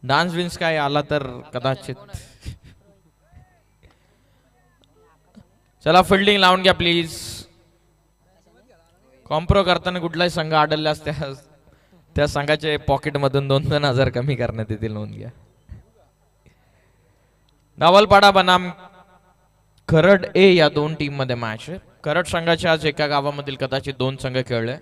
Dance wins काय आला तर कदाचित. चला फिल्डिंग लावून घ्या प्लीज. कॉम्प्रो करताना कुठलाही संघ आढळल्यास त्या संघाचे पॉकेट मधून 2-2 हजार कमी करण्यात येतील, नोंद घ्या. डावलपाडा बनाम खरड ए या दोन टीम मध्ये मॅच आहे. खरड संघाचे आज एका गावामधील कदाचित 2 संघ खेळले.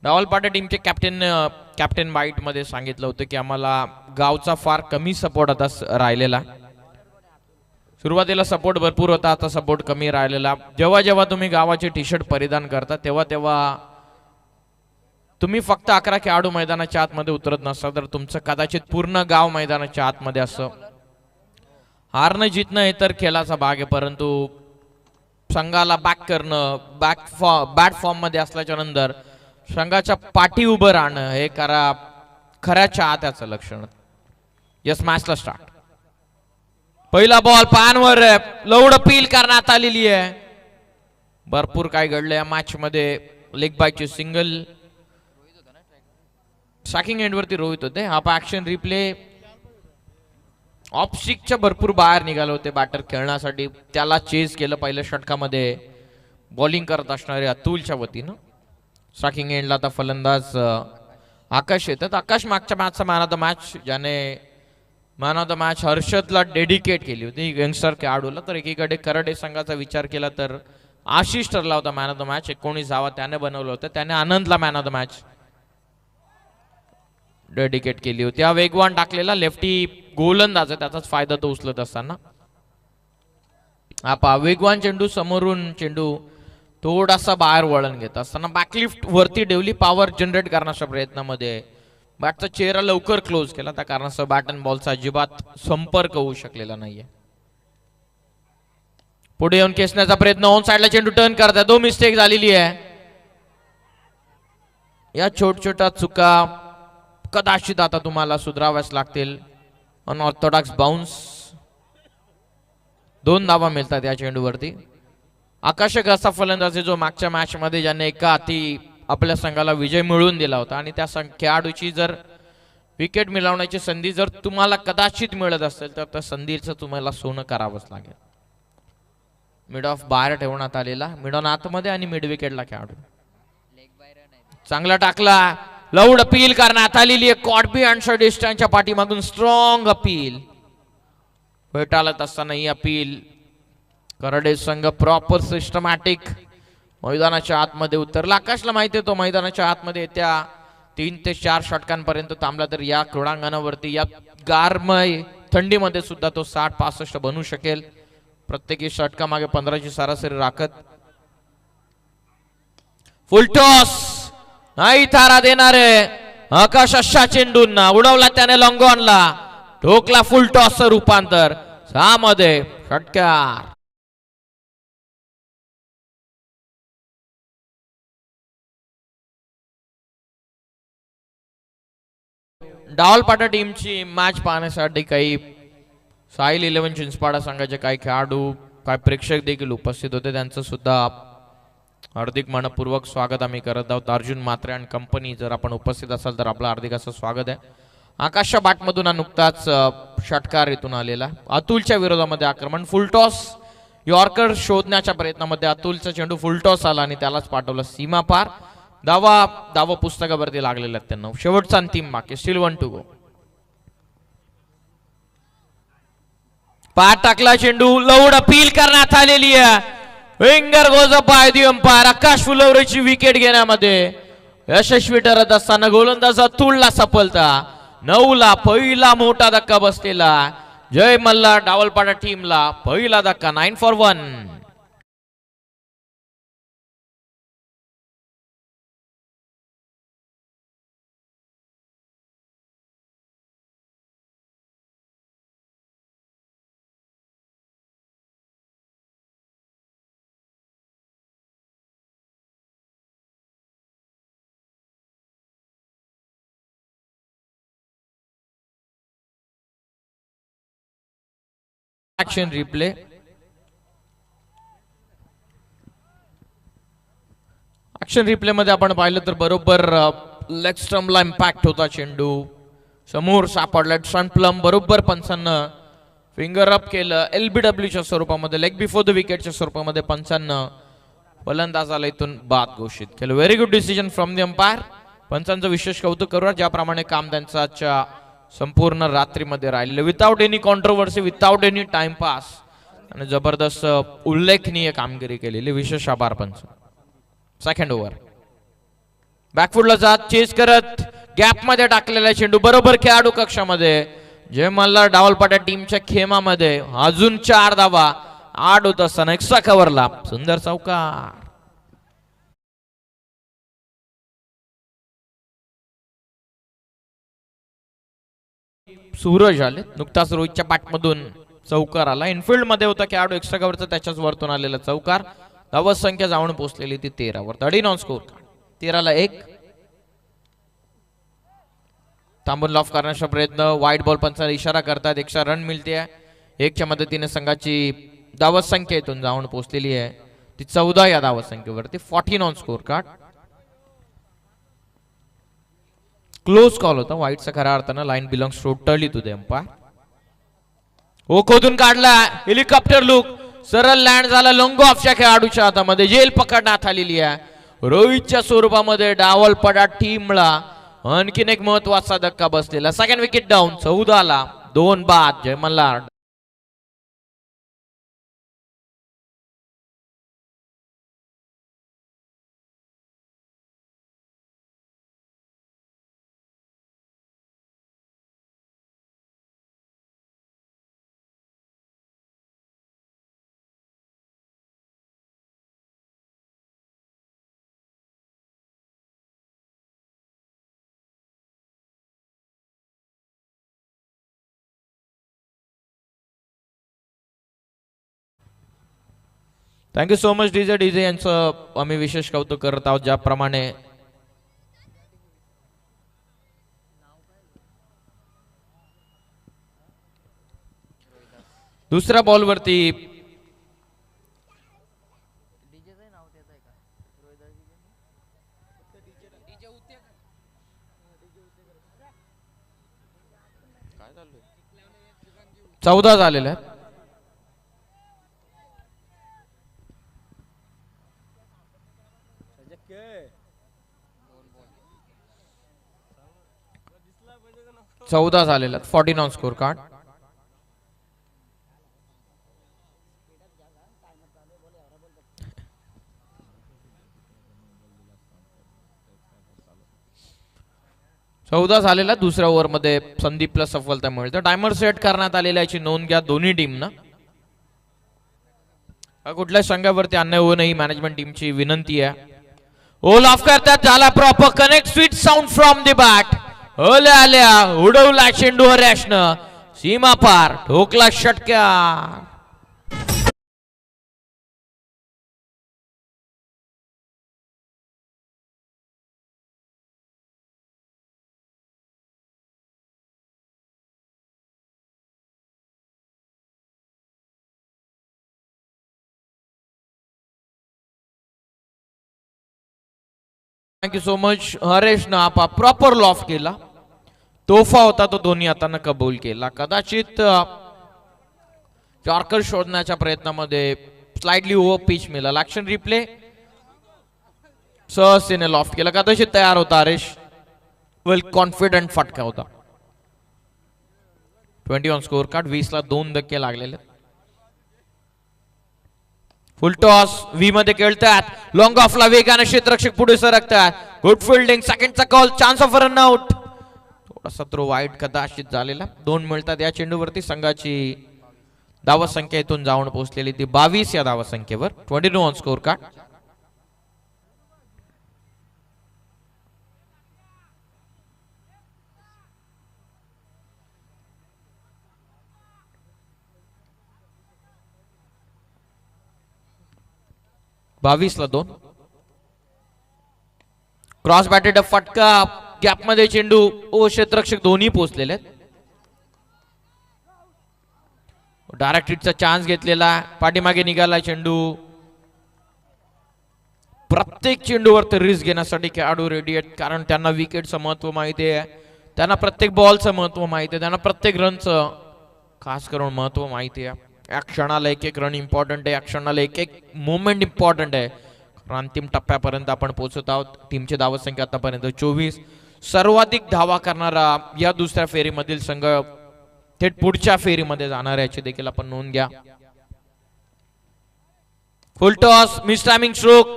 डावलपाडा टीमचे कॅप्टन बाईट मध्ये सांगितलं होतं की आम्हाला गावचा फार कमी सपोर्ट आता राहिलेला. सुरुवातीला सपोर्ट भरपूर होता, आता सपोर्ट कमी राहिलेला. जेव्हा जेव्हा तुम्ही गावाचे टी शर्ट परिधान करता तेव्हा तेव्हा तुम्ही फक्त 11 खेळाडू मैदानाच्या आतमध्ये उतरत नसता तर तुमचं कदाचित पूर्ण गाव मैदानाच्या आतमध्ये असं. हारणं जितणं हे तर खेळाचा भाग आहे, परंतु संघाला बॅक करणं, बॅट फॉर्म मध्ये असल्याच्या नंतर संघाच्या पाठी उभं राहणं हे खऱ्या चाहत्याचं लक्षण. यस, मॅचला स्टार्ट. पहिला बॉल पानवर लवड अपील करण्यात आलेली आहे. भरपूर काय घडलं या मॅच मध्ये. लेग बायची सिंगल, स्ट्रायकिंग एंड वरती रोहित होते. हा ऍक्शन रिप्ले. ऑफ स्टिकच्या भरपूर बाहेर निघाले होते बॅटर खेळण्यासाठी. त्याला चेस केलं पहिल्या षटकामध्ये बॉलिंग करत असणारे अतुलच्या वतीनं. स्ट्रायकिंग एंडला आता फलंदाज आकाश येतात. आकाश मागच्या मॅचचा मॅन ऑफ द मॅच, ज्याने मॅन ऑफ द मॅच हर्षदला डेडिकेट केली होती यंगस्टर खेळाडूला. तर एकीकडे करडे संघाचा विचार केला तर आशिष ठरला होता मॅन ऑफ द मॅच. 19 धावा त्याने बनवलं होतं. त्याने आनंदला man of the match dedicate केली होती. हा वेगवान टाकलेला लेफ्टी गोलंदाज आहे, त्याचाच फायदा तो उचलत असताना. हा पहा वेगवान चेंडू, समोरून चेंडू थोडासा बाहेर वळण घेत असताना बॅकलिफ्ट वरती ठेवली पॉवर जनरेट करण्याच्या प्रयत्नामध्ये. बॅटचा चेहरा लवकर क्लोज केला, त्या कारणास्तव बॅट अँड बॉलचा अजिबात संपर्क होऊ शकलेला नाहीये. पुढे येऊन खेचण्याचा प्रयत्न, ऑन साइडला चेंडू टर्न करतात. 2 मिस्टेक झालेली आहे. या छोट्या चुका कदाचित आता तुम्हाला सुधाराव्याच लागतील. Unorthodox bounce. 2 धावा मिळतात या चेंडूवरती. आकाशक असा फलंदाज जो मागच्या मॅच मध्ये ज्याने एका हाती आपल्या संघाला विजय मिळवून दिला होता. आणि त्या खेळाडूची जर विकेट मिळवण्याची संधी जर तुम्हाला कदाचित मिळत असेल तर त्या संधीचं तुम्हाला सोनं करावंच लागेल. मिड ऑफ बाहेर ठेवण्यात आलेला, मिड ऑन आतमध्ये आणि मिड विकेटला खेळाडू चांगला टाकला. लाऊड अपील करण्यात आलेली आहे. कॉटबी अँड डिस्टन्सच्या पाठीमागून स्ट्रॉंग अपील. फेटाळत असताना ही अपील. करडे संघ प्रॉपर सिस्टमॅटिक मैदानाच्या आतमध्ये उतरला. आकाशला माहिती आहे तो मैदानाच्या आतमध्ये त्या 3 ते 4 षटकांपर्यंत थांबला तर या क्रीडांगणावरती या गारमय थंडीमध्ये सुद्धा तो 60-65 बनू शकेल. प्रत्येकी षटकामागे 15ची सरासरी राखत. फुल टॉस नाही थारा देणारे आकाश अशा चेंडूंना उडवला त्याने लॉंगॉनला. ठोकला फुल टॉसचं रूपांतर. 6 मध्ये षटकार. डावलपाडा टीमची मॅच पाहण्यासाठी काही साहिल 11 चिंचपाडा संघाचे काही खेळाडू, काही प्रेक्षक देखील उपस्थित होते. त्यांचं सुद्धा हार्दिक मनपूर्वक स्वागत आम्ही करत आहोत. अर्जुन म्हात्रे आणि कंपनी जर आपण उपस्थित असाल तर आपलं हार्दिक असं स्वागत आहे. आकाशच्या बॅटमधून नुकताच षटकार इथून आलेला. अतुलच्या विरोधामध्ये आक्रमण. फुलटॉस यॉर्कर शोधण्याच्या प्रयत्नामध्ये अतुलचा चेंडू फुलटॉस आला आणि त्यालाच पाठवलं सीमा पार. धावा पुस्तकावरती लागलेल्या आहेत त्यांना. शेवटचा अंतिम बाकी. Steel 1 to go. पाठ टाकला चेंडू. लाऊड अपील करण्यात आलेली आहे. Finger goes by the umpire. Akash फुलवरेची विकेट घेण्यामध्ये यशस्वी ठरत असताना गोलंदाज अतुलला सफलता. 9 ला पहिला मोठा धक्का बसलेला. जय मल्हार डावलपाडा टीमला पहिला धक्का. 9 for 1. Action replay. Action replay मध्ये आपण पाहिलं तर बरोबर लेग स्टंपला इम्पॅक्ट होता चेंडू. समोर सापडला सन प्लम, बरोबर पंचांना फिंगर अप केलं. LBWच्या स्वरूपामध्ये, लेग बिफोर द विकेटच्या स्वरूपामध्ये पंचांना फलंदाजाला इथून बाद घोषित केलं. Very good decision from the umpire. पंचांचं विशेष कौतुक करूया, ज्याप्रमाणे काम त्यांचं आजच्या संपूर्ण रात्रीमध्ये राहिलेलं, without any controversy, without any timepass, आणि जबरदस्त उल्लेखनीय कामगिरी केलेली. विशेष आभार पंच. सेकंड ओव्हर बॅकफुटला जात चेस करत गॅप मध्ये टाकलेला चेंडू बरोबर खेळाडू कक्षामध्ये. जय मल्हार डावलपाट्या टीमच्या खेमामध्ये अजून 4 धावा 8 होत असताना एक्स्ट्रा कव्हरला सुंदर चौकार. सूरज आले नुकताच रोहितच्या पाठमधून चौकार आला. इनफिल्ड मध्ये होता खेळाडू, एक्स्ट्रा कव्हरचा त्याच्याच वरतून आलेला चौकार. धावत संख्या जाऊन पोहोचलेली ती 13 वर. 30 ऑन स्कोर. 13ला 1. थांबून लॉफ करण्याचा प्रयत्न. वाईट बॉल पंचाला इशारा करतात. एक्स्ट्रा रन मिळते. 1च्या मदतीने संघाची धावत संख्या इथून जाऊन पोहोचलेली आहे ती 14 या धावत संख्येवरती. 14 on score card. Close call होता वाईटचा खऱ्या अर्थानं. Line belongs totally to the umpire. ओ खोदून काढला. हेलिकॉप्टर लुक सरळ लँड झाला लॉंग ऑफच्या खेळाडूच्या हातामध्ये. जेल पकडण्यात आलेली आहे. रोहितच्या स्वरूपामध्ये डावलपडा टीमला आणखीन एक महत्वाचा धक्का बसलेला. Second wicket down. 14ला 2 बाद. जय Malhar. Thank you so much DJ यांचं आम्ही विशेष कौतुक करत आहोत. ज्याप्रमाणे दुसऱ्या बॉलवरती चौदा झालेले आहेत. चौदा झालेला. 14 ऑन स्कोर कार्ड. चौदा झालेला. दुसऱ्या ओव्हर मध्ये संदीपला सफलता मिळते. टायमर सेट करण्यात आलेल्या याची नोंद घ्या दोन्ही टीम ना. कुठल्याच संघावरती अन्याय होऊ नये मॅनेजमेंट टीमची विनंती आहे. ओल ऑफ करतात. झाला proper connect. Sweet sound from the bat. ओल्या आल्या उडवला चेंडू रॅशनं सीमा पार. ठोकला षटकार. थँक्यू सो मच हरेश ना. आपा प्रॉपर लॉफ केला. तोफा होता तो दोन्ही हातांना कबूल केला. कदाचित यॉर्कर शोधण्याच्या प्रयत्नामध्ये स्लाइडली ओव्हर पिच मिळाला. Action replay. सहजतेने लॉफ्ट केला. कदाचित तयार होता हरेश. वेल कॉन्फिडंट फटका होता. 20 ऑन स्कोर कार्ड. 20ला 2 धक्के लागलेले. फुल टॉस व्ही मध्ये खेळतात. लॉंग ऑफला वेगाने क्षेत्ररक्षक पुढे सरकतात. Good fielding. सेकंडचा call. Chance of run out. थोडासा थ्रो वाईट कदाचित झालेला. 2 मिळतात या चेंडूवरती. संघाची धावत संख्या इथून जाऊन पोहोचलेली ती 22 या धावत संख्येवर. 22 ऑन स्कोर कार्ड. ला 2. क्रॉस बॅटेड फटका. गॅप मध्ये चेंडू. ओ क्षेत्ररक्षक दोन्ही पोहोचलेले आहेत. डायरेक्ट हिटचा चान्स घेतलेला. पाठीमागे निघाला चेंडू. प्रत्येक चेंडूवर रिस्क घेण्यासाठी खेळाडू रेडी आहेत. कारण त्यांना विकेटचं महत्व माहिती आहे. त्यांना प्रत्येक बॉलचं महत्व माहिती आहे, त्यांना प्रत्येक रनचं खास करून महत्व माहिती आहे. या क्षणाला एक एक रन इम्पॉर्टंट आहे, या क्षणाला एक एक मोमेंट इम्पॉर्टंट आहे. अंतिम टप्प्यापर्यंत आपण पोहोचत आहोत. टीमची धावसंख्या आतापर्यंत 24. सर्वाधिक धावा करणारा या दुसऱ्या फेरीमधील संघ थेट पुढच्या फेरीमध्ये जाणार याची देखील आपण नोंद घ्या. Full toss, miss timing stroke,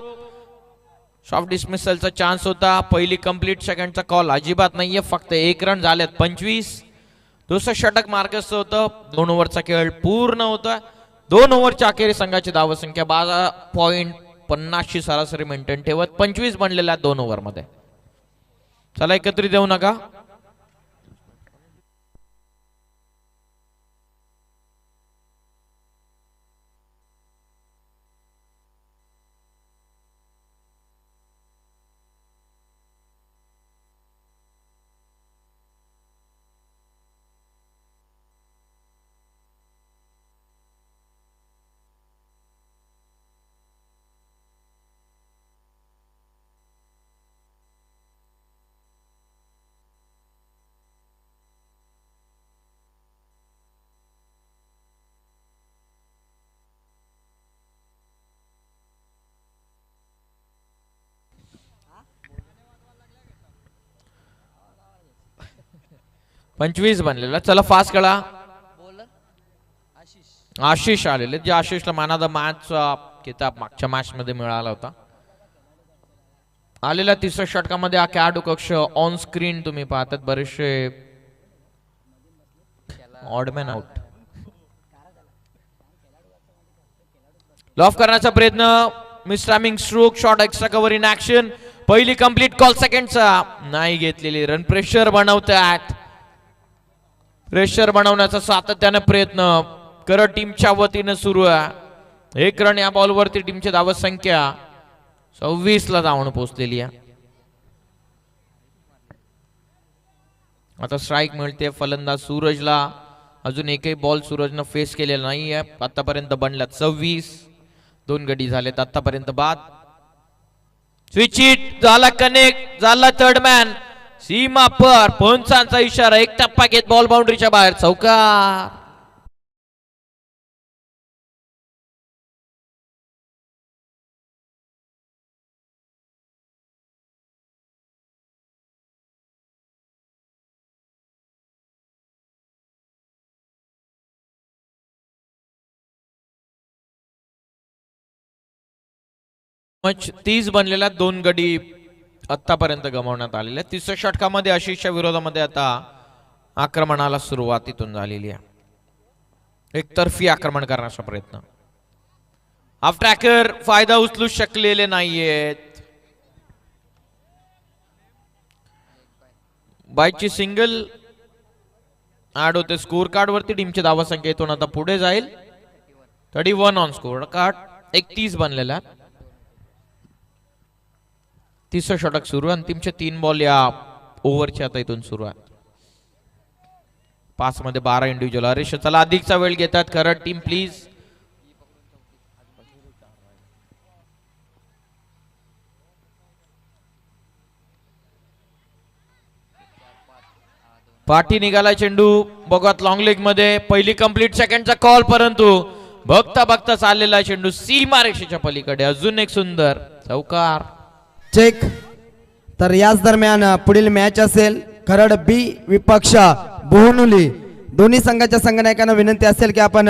soft डिसमिसलचा चान्स होता. पहिली कंप्लीट सेकंडचा कॉल अजिबात नाहीये, फक्त 1 रन झालेत. 25. दुसरं षटक मार्गस्थ होतं. 2 ओव्हरचा खेळ पूर्ण होता. 2 ओव्हरच्या अखेरी संघाची धावसंख्या 12.50 ची सरासरी मेंटेन ठेवत 25 बनलेल्या 2 ओव्हर मध्ये. चला एकत्रित देऊ नका. पंचवीस बनलेला. चला फास्ट कळा. आशिष आलेले, जे आशिषला मॅन ऑफ द मॅच किताब मागच्या मॅच मध्ये मिळाला होता. आलेल्या तिसऱ्या षटकामध्ये हा खेळाडू कक्ष ऑन स्क्रीन तुम्ही पाहतात. बरेचसे ऑडमॅन आउट. लॉफ करण्याचा प्रयत्न, miss timing stroke, shot extra cover in action. पहिली कंप्लीट कॉल सेकंडचा नाही घेतलेली. रन प्रेशर बनवतात. प्रेशर बनवण्याचा सातत्याने प्रयत्न करत टीमच्या वतीने सुरू आहे. 1 रन या बॉलवरती टीमची धावत संख्या 26 ला जाऊन पोहोचलेली आहे. आता स्ट्राईक मिळते फलंदाज सूरजला. अजून एकही बॉल सूरजनं फेस केलेला नाहीये. आतापर्यंत बनल्यात 26. 2 गडी झालेत आतापर्यंत बाद. स्विच हिट झाला, कनेक्ट झाला. थर्ड मॅन सीमा पर पंचांचा इशारा. 1 टप्पा घेत बॉल बाउंड्रीच्या बाहेर. चौकार. मच 30 बनलेल्या 2 गडी आतापर्यंत गमावण्यात आलेल्या. तिसऱ्या षटकामध्ये आशिषच्या विरोधामध्ये आता आक्रमणाला सुरुवात इथून झालेली आहे. एकतर्फी आक्रमण करण्याचा प्रयत्न. हाफ ट्रॅकर फायदा उचलू शकलेले नाहीयेत. बायची सिंगल ऍड होते स्कोर कार्ड वरती. टीमची धावा संख्या इथून आता पुढे जाईल. 31 ऑन स्कोर कार्ड. 31 बनलेल्या. तिसरं षटक सुरू. अंतिमचे 3 बॉल या ओव्हरचे आता इथून सुरू आहे. 5 मध्ये 12 इंडिव्हिज्युअल. हरीश चला अधिकचा वेळ घेतात. खरं टीम प्लीज. पाठी निघाला चेंडू. बघत लॉंग लेग मध्ये पहिली कंप्लीट सेकंडचा कॉल, परंतु बघता बघता चाललेला चेंडू सीमा रेषेच्या पलीकडे. अजून एक सुंदर चौकार. चेक. तर याच दरम्यान पुढील मॅच असेल खरड बी विपक्ष बोहनुली. दोन्ही संघाच्या संघनायकांना विनंती असेल की आपण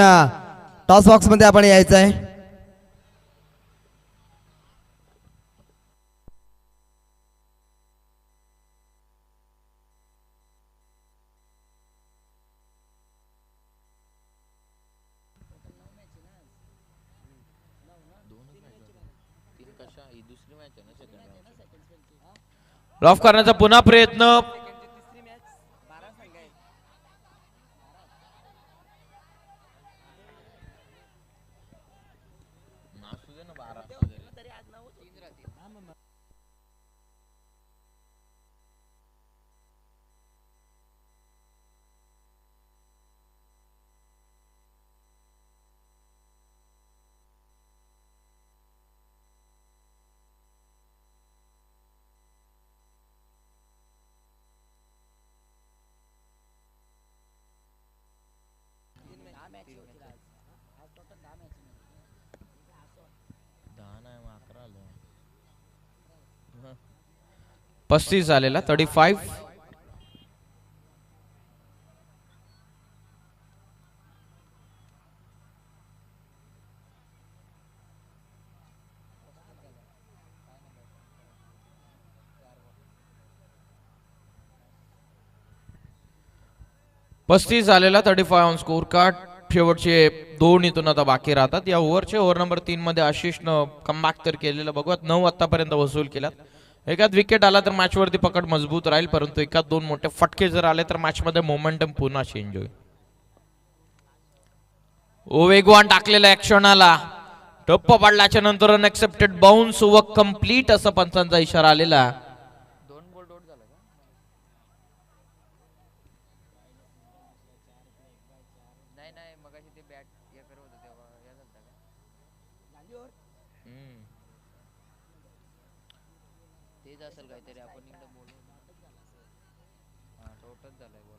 टॉस बॉक्स मध्ये आपण यायचं आहे. लॉफ करण्याचा पुन्हा प्रयत्न. 35 झालेला 35. पस्तीस झालेला 35 ऑन स्कोर कार्ड. शेवटचे 2 इथून आता बाकी राहतात. या ओव्हरचे ओव्हर नंबर 3 मध्ये आशिषनं कमबॅक तर केलेलं बघूयात. 9 आतापर्यंत वसूल केलात. एकात विकेट आला तर मॅच वरती पकड मजबूत राहील, परंतु एकात 2 मोठे फटके जर आले तर मॅच मध्ये मोमेंटम पुन्हा चेंज होईल. वेगवान टाकलेला ऍक्शनाला टप्प पडल्याच्या नंतर अनएक्सेप्टेड बाउन्स व कंप्लीट असा पंचांचा इशारा आलेला.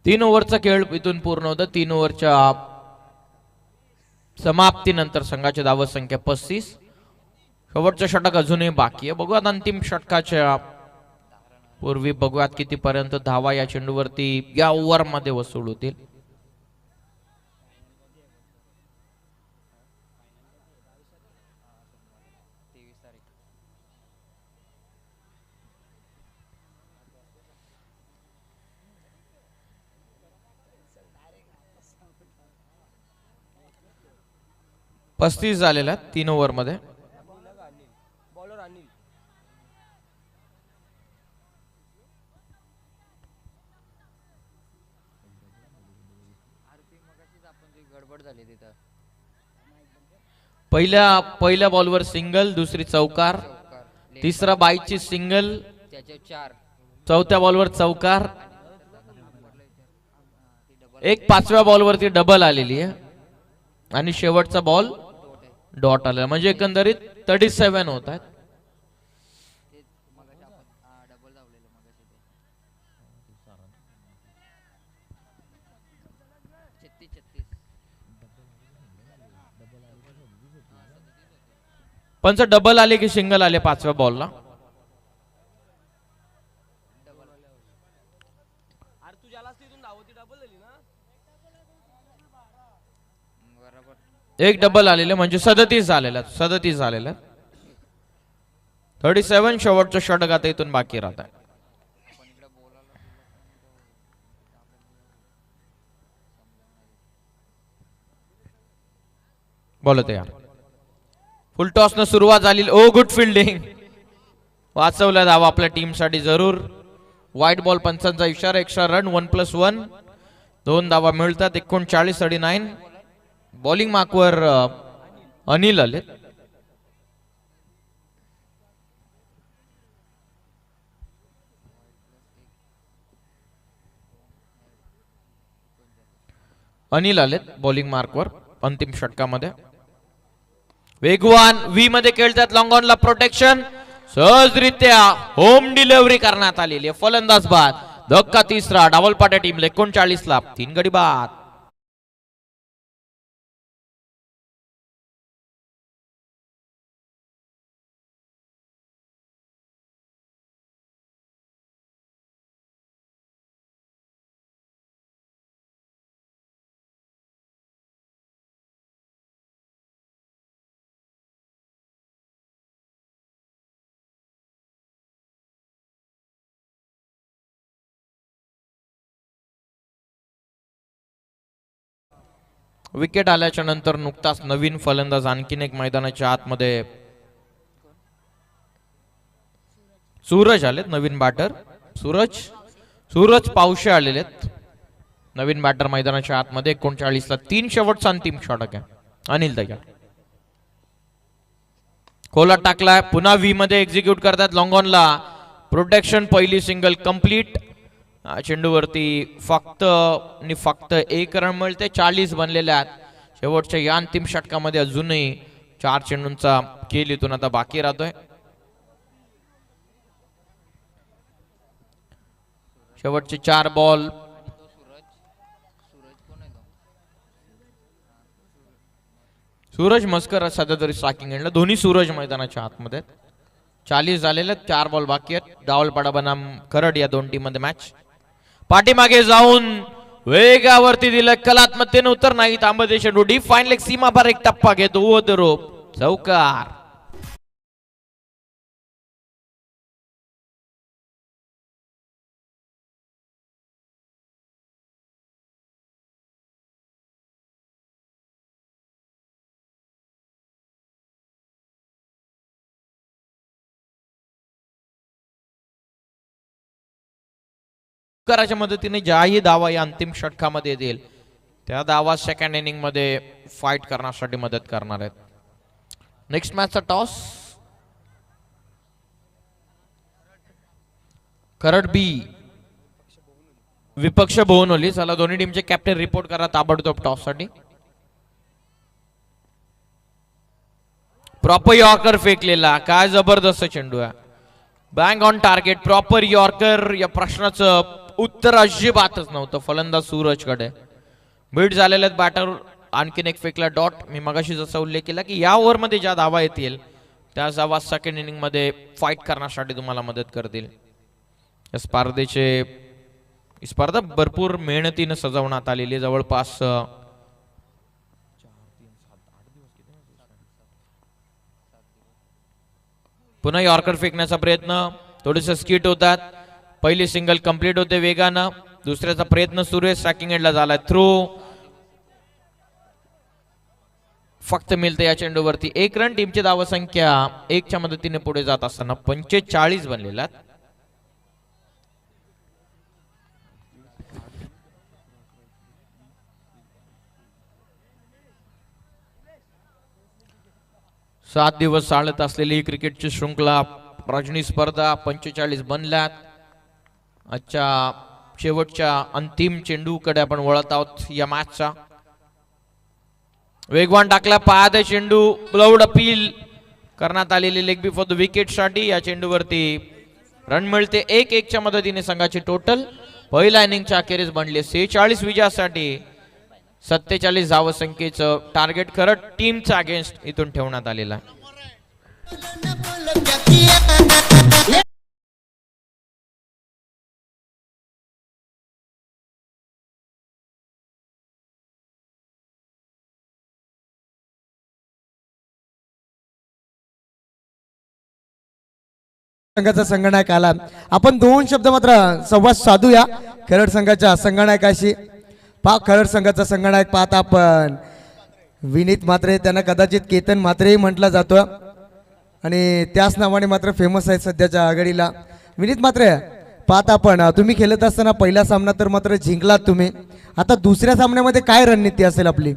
तीन ओव्हरचा खेळ इथून पूर्ण होता. 3 ओव्हरच्या समाप्तीनंतर संघाची धावत संख्या 35. शेवटचं षटक अजूनही बाकी आहे. बघूयात अंतिम षटकाच्या पूर्वी बघूयात कितीपर्यंत धावा या चेंडूवरती या ओव्हर मध्ये वसूल होतील. पस्तीस झालेला 3 ओव्हर मध्ये. पहिल्या बॉलवर सिंगल, दुसरी चौकार, तिसरा बाईची सिंगल, चौथ्या बॉलवर चौकार, एक 5व्या बॉलवरती डबल आलेली आहे आणि शेवटचा बॉल डॉट आलेला. म्हणजे एकंदरीत 37 होत आहेत. पंच डबल आले की सिंगल आले 5व्या बॉलला. एक डबल आलेले म्हणजे 37 झालेला. 37 शेवटचं षटक आता इथून बाकी राहत आहे. बोलत यार फुल टॉस न सुरुवात झाली. ओ गुड फिल्डिंग. वाचवल्या धावा आपल्या टीम साठी जरूर. व्हाईट बॉल पंचांचा इशारा. Extra run 1+1. 2 धावा मिळतात. 39-39. बॉलिंग मार्कवर अनिल आले. अनिल आलेत बॉलिंग मार्कवर अंतिम षटकामध्ये. वेगवान व्ही मध्ये खेळतात. लॉंग ऑनला प्रोटेक्शन. सहजरित्या होम डिलिव्हरी करण्यात आलेली आहे. फलंदाज बाद. धक्का तिसरा. डावलपाट्या टीमला 39ला 3 गडी बाद. विकेट आल्याच्या नंतर नुकताच नवीन फलंदाज आणखीन एक मैदानाच्या आतमध्ये सूरज आलेत. नवीन बॅटर सूरज पावशे आलेले आहेत. नवीन बॅटर मैदानाच्या आतमध्ये. 39ला 3 शेवटचा अंतिम षटक आहे. अनिल तयार. खोला टाकलाय. पुन्हा व्ही मध्ये एक्झिक्यूट करतात. लॉंग ऑनला प्रोटेक्शन. पहिली सिंगल कंप्लीट. चेंडूवरती फक्त 1 रन मिळते. 40 बनलेले आहेत. शेवटच्या या अंतिम षटकामध्ये अजूनही 4 चेंडूंचा खेळ इथून आता बाकी राहतोय. शेवटचे 4 बॉल. सूरज मस्कर सध्या तरी स्ट्रायकिंग एंडला. दोन्ही सूरज मैदानाच्या आतमध्ये आहेत. 40 झालेले, 4 बॉल बाकी आहेत. डावलपाडा बनाम खरड या दोन टीम मध्ये मॅच. पाठीमागे जाऊन वेगावरती दिलं, कलात्मकतेने उत्तर नाही. तांबे चेंडू डीप फाईन लेग सीमा पर एक टप्पा घेतो ओव्हर द रोप, चौकार. कराच्या मदतीने ज्याही धावा या अंतिम षटकामध्ये येतील त्या धावा सेकंड इनिंग मध्ये फाईट करण्यासाठी मदत करणार आहेत. Next मॅचचा toss. खरड बी विपक्ष भुवनोली. चला दोन्ही टीमचे कॅप्टन रिपोर्ट करा ताबडतोब टॉस साठी. प्रॉपर यॉर्कर फेकलेला, काय जबरदस्त चेंडू आहे. Bang on target, proper yorker. या प्रश्नाचं उत्तर अजिबातच नव्हतं फलंदाज सूरजकडे. बीट झालेल्या बॅटर आणखीन एक फेकला डॉट. मी मगाशी जसा उल्लेख केला की या ओव्हरमध्ये ज्या धावा येतील त्या धावा सेकंड इनिंग मध्ये फाईट करण्यासाठी तुम्हाला मदत करतील. या स्पर्धा भरपूर मेहनतीने सजवण्यात आलेली. जवळपास पुन्हा यॉर्कर फेकण्याचा प्रयत्न, थोडेसे स्किट होतात. पहिली सिंगल कंप्लीट होते वेगानं. दुसऱ्याचा प्रयत्न सुरू आहे. स्ट्रायकिंग एंडला झालाय थ्रो. फक्त मिळते या चेंडूवरती 1 रन. टीमची धावसंख्या 1 च्या मदतीने पुढे जात असताना 45 बनलेल्या. सात दिवस चालत असलेली क्रिकेटची शृंखला रजनी स्पर्धा 45 बनल्यात. आजच्या शेवटच्या अंतिम चेंडूकडे आपण वळत आहोत या मॅचचा. वेगवान टाकला पायात चेंडू. ब्लाउड अपील करण्यात आलेली leg before the wicket साठी. या चेंडूवरती रन मिळते 1-1 च्या मदतीने संघाची टोटल. पहिल्या इनिंगच्या अखेरीस बनले 46 विजयासाठी 47 धावसंख्येचं टार्गेट खरड टीमचा अगेन्स्ट इथून ठेवण्यात आलेला आहे. संघाचा संगणक आला. आपण 2 शब्द मात्र संवाद साधूया खरड संघाच्या संगणकाशी. खरड संघाचा संगणक पाहता आपण विनीत म्हात्रे, त्यांना कदाचित केतन म्हात्रेही म्हटलं जातं आणि त्याच नावाने मात्र फेमस आहे सध्याच्या आघाडीला. विनीत म्हात्रे, पाहता आपण तुम्ही खेळत असताना पहिला सामना तर मात्र जिंकलात तुम्ही. आता दुसऱ्या सामन्यामध्ये काय रणनीती असेल आपली?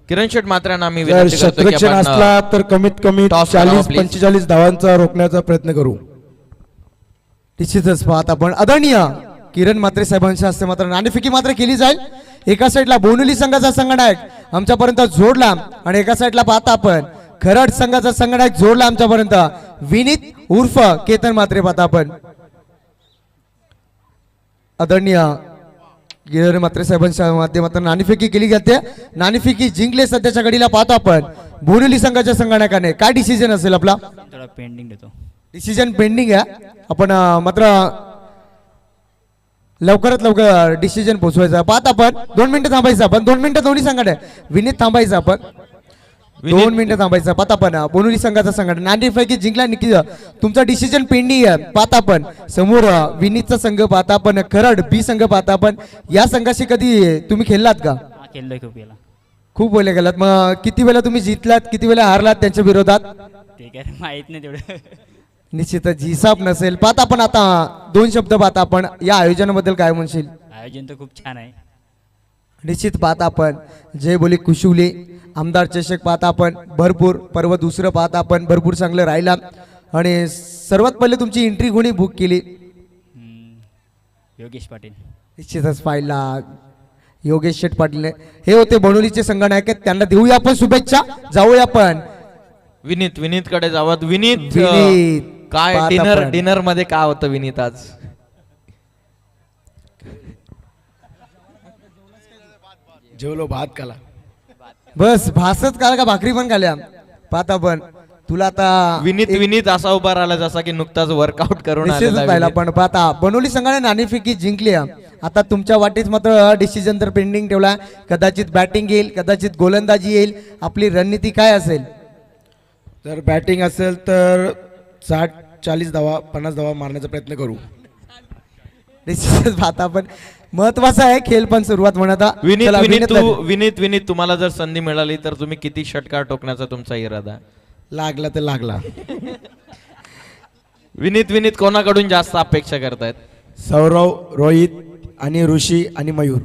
किरण शेट मात्र आम्ही शतरक्षण असला तर कमीत कमी 40-45 धावांचा रोखण्याचा प्रयत्न करू. निश्चितच पाहत आपण आदरणीय किरण म्हात्रे साहेबांच्या हस्ते मात्र नाणेफेकी मात्र केली जाईल. एका साईडला बोनुली संघाचा संगणक आमच्यापर्यंत जोडला आणि एका साईडला पाहता आपण खरड संघाचा संगणक जोडला आमच्यापर्यंत. विनीत उर्फ केतन म्हात्रे पाहता आपण आदरणीय किरण म्हात्रे साहेबांच्या माध्यमातून नाणेफेकी केली जाते. नाणेफेकी जिंकले सध्याच्या घडीला पाहतो आपण बोनुली संघाच्या संगणकाने. काय डिसिजन असेल आपला? थोडा पेंडिंग देतो. डिसिजन पेंडिंग आहे. आपण मात्र लवकरात लवकर डिसिजन पोहोचवायचं. पाहत आपण 2 मिनिटं थांबायचं. आपण 2 मिनिटं दोन्ही संघाने. विनीत थांबायचं आपण 2 मिनिटं थांबायचं. पाहता आपण बोनुली संघाचा संघ नाणेफेकी जिंकला. निकी तुमचा डिसिजन पेंडिंग आहे. पाहता आपण समोर विनीतचा संघ पाहता आपण खरड बी संघ पाहता आपण. या संघाशी कधी तुम्ही खेळलात का? खेळलोय खूप वेळा. खूप वेळा गेलात. मग किती वेळा तुम्ही जिंकलात, किती वेळा हारलात त्यांच्या विरोधात? ते काय माहित नाही तेवढं. निश्चितच हिसाब नसेल. पाहता आपण आता 2 शब्द पाहता आपण या आयोजनाबद्दल काय म्हणशील? आयोजन तर खूप छान आहे. निश्चित पाहता आपण जय बोली कुशुले आमदार चषक पाहता आपण भरपूर पर्व दुसरं पाहता आपण भरपूर चांगलं राहिला. आणि सर्वात पहिले तुमची एंट्री कोणी बुक केली? योगेश पाटील. निश्चितच पाहिला योगेश शेठ पाटील हे होते बोनुलीचे संगणक आहेत. त्यांना देऊया आपण शुभेच्छा. जाऊया आपण विनीत कडे जावं. विनीत काय पाहता आपण. डिनर मध्ये काय होतं विनीत आज? जेवलो भात खाला. बस भासच काल का भाकरी पण खाल्या पाहता पण तुला आता विनीत असा उभा राहिला जसा की नुकताच वर्कआउट करून निश्चितच आलेला पाहिला विनीत. पण पाहता बनवली संघाने नाणेफेकी जिंकली आता तुमच्या वाटीत मात्र डिसिजन तर पेंडिंग ठेवला कदाचित बॅटिंग येईल कदाचित गोलंदाजी येईल आपली रणनीती काय असेल जर बॅटिंग असेल तर 60-40 धावा 50 धावा मारण्याचा प्रयत्न करू. निश्चितच पाहता पण महत्वाचा आहे खेळ पण सुरुवात म्हणत विनीत तुम्हाला जर संधी मिळाली तर तुम्ही किती षटकार टोकण्याचा तुमचा इरादा? लागला तर लागला. विनीत कोणाकडून जास्त अपेक्षा करतायत? सौरव, रोहित आणि ऋषी आणि मयूर.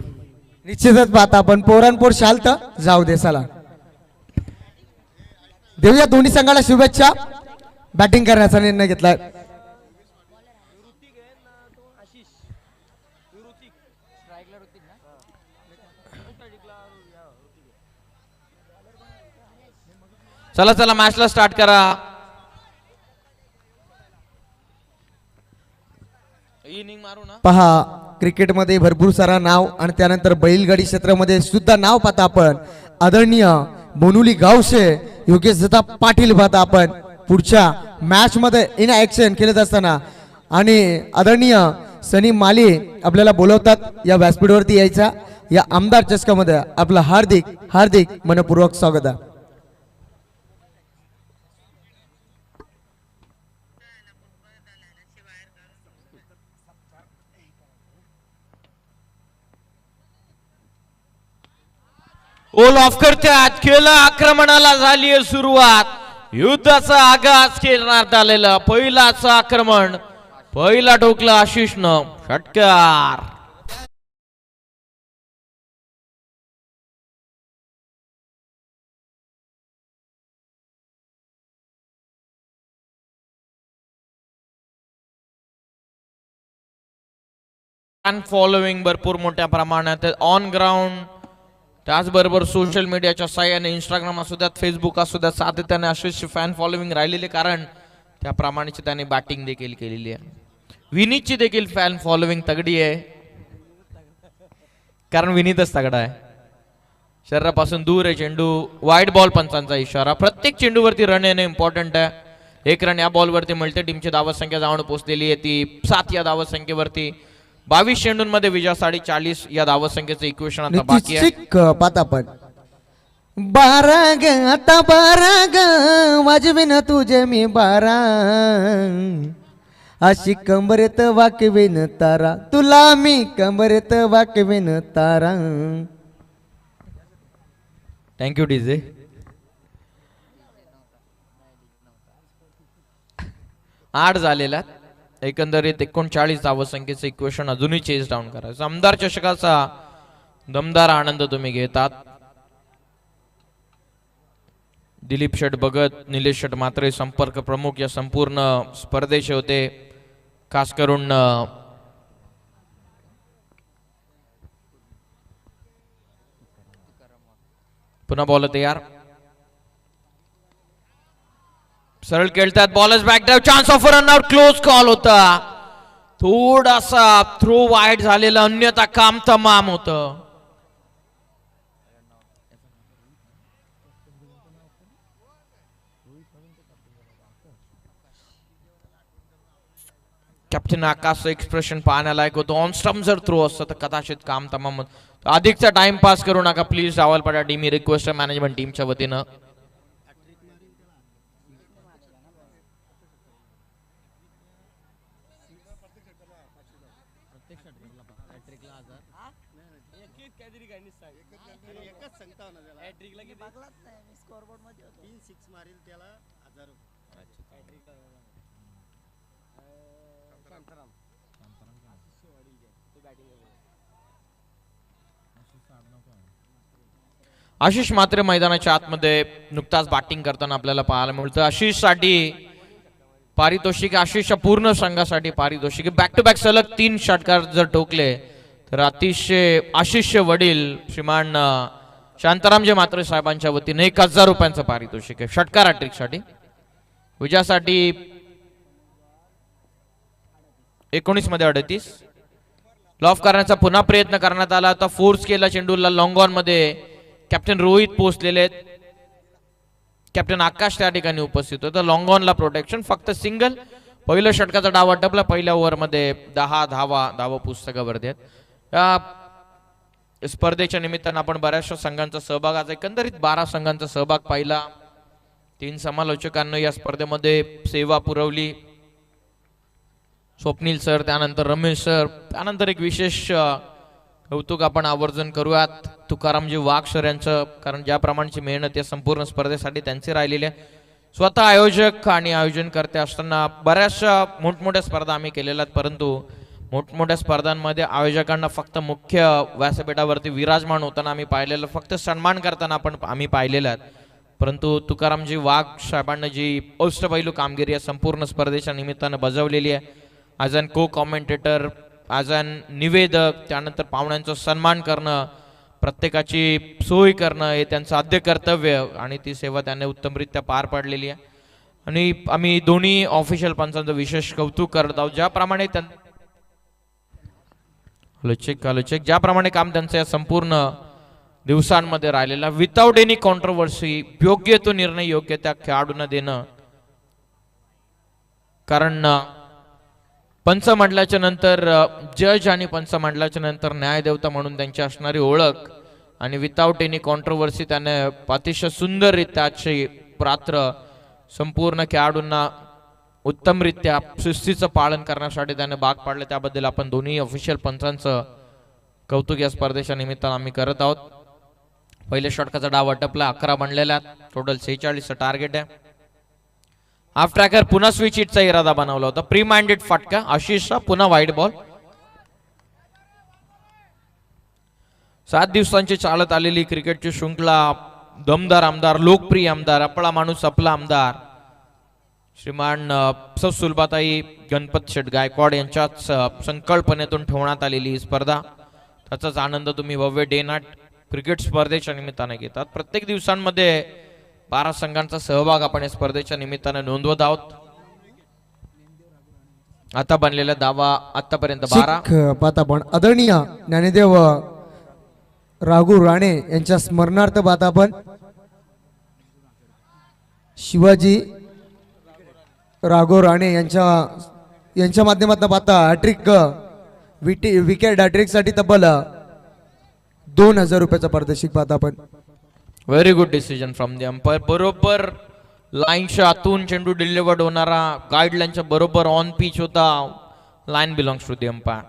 निश्चितच पाहता पण पोरांपोर शालत जाऊ दे चला देऊया दोन्ही संघाला शुभेच्छा बॅटिंग करण्याचा निर्णय घेतलाय. चला मॅचला स्टार्ट करा. इनिंग मारू ना. पहा क्रिकेटमध्ये भरपूर सारा नाव आणि त्यानंतर बैलगाडी क्षेत्रामध्ये सुद्धा नाव पाहता आपण आदरणीय बोनुली गावशे योगेश दत्ता पाटील पाहता आपण पुढच्या मॅच मध्ये इन ऍक्शन खेळत असताना आणि आदरणीय सनी माली आपल्याला बोलवतात या व्यासपीठावरती यायचा या आमदार चषकामध्ये आपलं हार्दिक मनपूर्वक स्वागत आहे. ओल ऑफ करतात खेळ आक्रमणाला झाली आहे सुरुवात युद्धाचा आगाज खेळण्यात आलेला पहिलाच आक्रमण पहिला ठोकला आशिषनं षटकार. फॅन फॉलोविंग भरपूर मोठ्या प्रमाणात ऑन ग्राउंड त्याचबरोबर सोशल मीडियाच्या साहाय्याने इंस्टाग्राम असू द्यात फेसबुक असू द्यात सातत्याने अशीच फॅन फॉलोविंग राहिलेले कारण त्याप्रमाणेच त्याने बॅटिंग देखील केलेली आहे. विनीतची देखील फॅन फॉलोविंग तगडी आहे कारण विनीतच तगडा आहे. शरीरापासून दूर आहे चेंडू वाईड बॉल पंचांचा इशारा. प्रत्येक चेंडूवरती रन येणे इम्पॉर्टंट आहे. 1 रन या बॉलवरती मिळते. टीमची धावसंख्या जाऊन पोहोचलेली आहे ती 7 या धावसंख्येवरती. 22 चेंडूंमध्ये विजयासाठी 40 या धावसंख्येचं इक्वेशन आता बाकी आहे. पाहता पण 12 ग आता 12 ग वाजवीन तुझे मी 12 अशी कंबरेत वाकवीन तारा तुला मी कंबरेत वाकवीन तारा. Thank you DJ. आठ झालेला एकंदरीत 39 धावसंख्येचं इक्वेशन अजूनही चेस डाऊन करायचं. आमदार चषकाचा दमदार आनंद तुम्ही घेतात. दिलीप शेठ भगत निलेश शेठ मात्रे संपर्क प्रमुख या संपूर्ण स्पर्धेचे होते. खास करून पुन्हा बॉल तयार सरळ खेळतात. बॉलच back drive chance of run out close call होता. थोडासा थ्रो वाईड झालेला अन्यथा काम तमाम होतं. कॅप्टन आकाशचं एक्सप्रेशन पाहण्यालायक होतं. ऑन स्टंप जर थ्रो असतं तर कदाचित काम तमाम होतं. अधिकचा टाइम पास करू नका प्लीज. डावलपाडा टीम ही रिक्वेस्ट मॅनेजमेंट टीमच्या वतीनं. आशिष मात्र मैदानाच्या आतमध्ये नुकताच बॅटिंग करताना आपल्याला पाहायला मिळतं. आशिष साठी पारितोषिक आशिषच्या पूर्ण संघासाठी पारितोषिक. बॅक टू बॅक सलग 3 षटकार जर ठोकले तर अतिशय आशिषचे वडील श्रीमान शांतारामजी मात्रे साहेबांच्या वतीने 1000 रुपयांचं पारितोषिक आहे षटकार हॅट्रिक साठी. विजयासाठी 19 मध्ये 38 लॉफ करण्याचा पुन्हा प्रयत्न करण्यात आला. आता फोर्स केला चेंडूला लॉंग ऑन मध्ये कॅप्टन रोहित पोहोचलेले आहेत, कॅप्टन आकाश त्या ठिकाणी उपस्थित होतं. लॉंग ऑनला प्रोटेक्शन, फक्त सिंगल. पहिलं षटकाचा डाव आटपला, पहिल्या ओव्हरमध्ये 10 धावा पुस्तकावरती आहेत. या स्पर्धेच्या निमित्तानं आपण बऱ्याचशा संघांचा सहभाग, आज एकंदरीत 12 संघांचा सहभाग पाहिला. 3 समालोचकांना या स्पर्धेमध्ये सेवा पुरवली, स्वप्नील सर, त्यानंतर रमेश सर, त्यानंतर एक विशेष कौतुक आपण आवर्जून करूयात तुकारामजी वाघ सर यांचं, कारण ज्या प्रमाणची मेहनत या संपूर्ण स्पर्धेसाठी त्यांची राहिलेली आहे. स्वतः आयोजक आणि आयोजनकर्ते असताना बऱ्याचशा मोठमोठ्या स्पर्धा आम्ही केलेल्या आहेत, परंतु मोठमोठ्या स्पर्धांमध्ये आयोजकांना फक्त मुख्य व्यासपीठावरती विराजमान होताना आम्ही पाहिलेलं, फक्त सन्मान करताना आम्ही पाहिलेलं आहे. परंतु तुकारामजी वाघ साहेबांना जी अष्टपैलू कामगिरी या संपूर्ण स्पर्धेच्या निमित्तानं बजावलेली आहे, ॲज अन को कॉमेंटेटर, ॲज अन निवेदक, त्यानंतर पाहुण्यांचा सन्मान करणं, प्रत्येकाची सोय करणं हे त्यांचं आद्य कर्तव्य, आणि ती सेवा त्याने उत्तमरित्या पार पाडलेली आहे. आणि आम्ही दोन्ही ऑफिशियल पंचांचं विशेष कौतुक करत आहोत. ज्याप्रमाणे ज्याप्रमाणे काम त्यांचं या संपूर्ण दिवसांमध्ये राहिलेला, विदाउट एनी कॉन्ट्रोवर्सी, योग्य तो निर्णय योग्य त्या खेळाडूंना देणं. कारण पंचमंडळाच्या नंतर जज आणि पंचमंडळाच्या नंतर न्यायदेवता म्हणून त्यांची असणारी ओळख, आणि विदाउट एनी कॉन्ट्रोवर्सी त्याने अतिशय सुंदररित्या आजची रात्र संपूर्ण खेळाडूंना उत्तमरित्या शिस्तीचं पालन करण्यासाठी त्याने भाग पाडले. त्याबद्दल आपण दोन्ही ऑफिशियल पंचांचं कौतुक या स्पर्धेच्या निमित्तानं आम्ही करत आहोत. पहिल्या षटकाचा डाव आटपला, 11 बनलेल्या, टोटल 46चं टार्गेट आहे. हाफ ट्रॅकर पुन्हा स्विच हिटचा इरादा बनवला होता, प्री माइंडेड फटका आशिषचा, पुन्हा वाईट बॉल. 7 दिवसांची चालत आलेली क्रिकेटची शृंखला, दमदार आमदार, लोकप्रिय आमदार, आपला माणूस आपला आमदार श्रीमान सौ सुलभाताई गणपत शेठ गायकवाड यांच्याच संकल्पनेतून ठेवण्यात आलेली ही स्पर्धा. त्याचाच आनंद तुम्ही भव्य डे नाईट क्रिकेट स्पर्धेच्या निमित्ताने घेतात. प्रत्येक दिवसांमध्ये 12 संघांचा सहभाग आपण या स्पर्धेच्या निमित्ताने नोंदवत आहोत. आता बनलेला दावा आतापर्यंत 12. पाहता आपण आदरणीय ज्ञानदेव राघू राणे यांच्या स्मरणार्थ पाहता आपण शिवाजी राघव राणे यांच्या माध्यमातून पाहता हॅट्रिक विकेट हॅट्रिक साठी तब्बल 2000 रुपयाचा पारितोषिक पाहता आपण. Very good decision from the umpire. बरोबर लाईनच्या आतून चेंडू डिलिव्हर्ड होणारा, गाईडलाईनच्या बरोबर ऑन पिच होता. Line belongs to the umpire.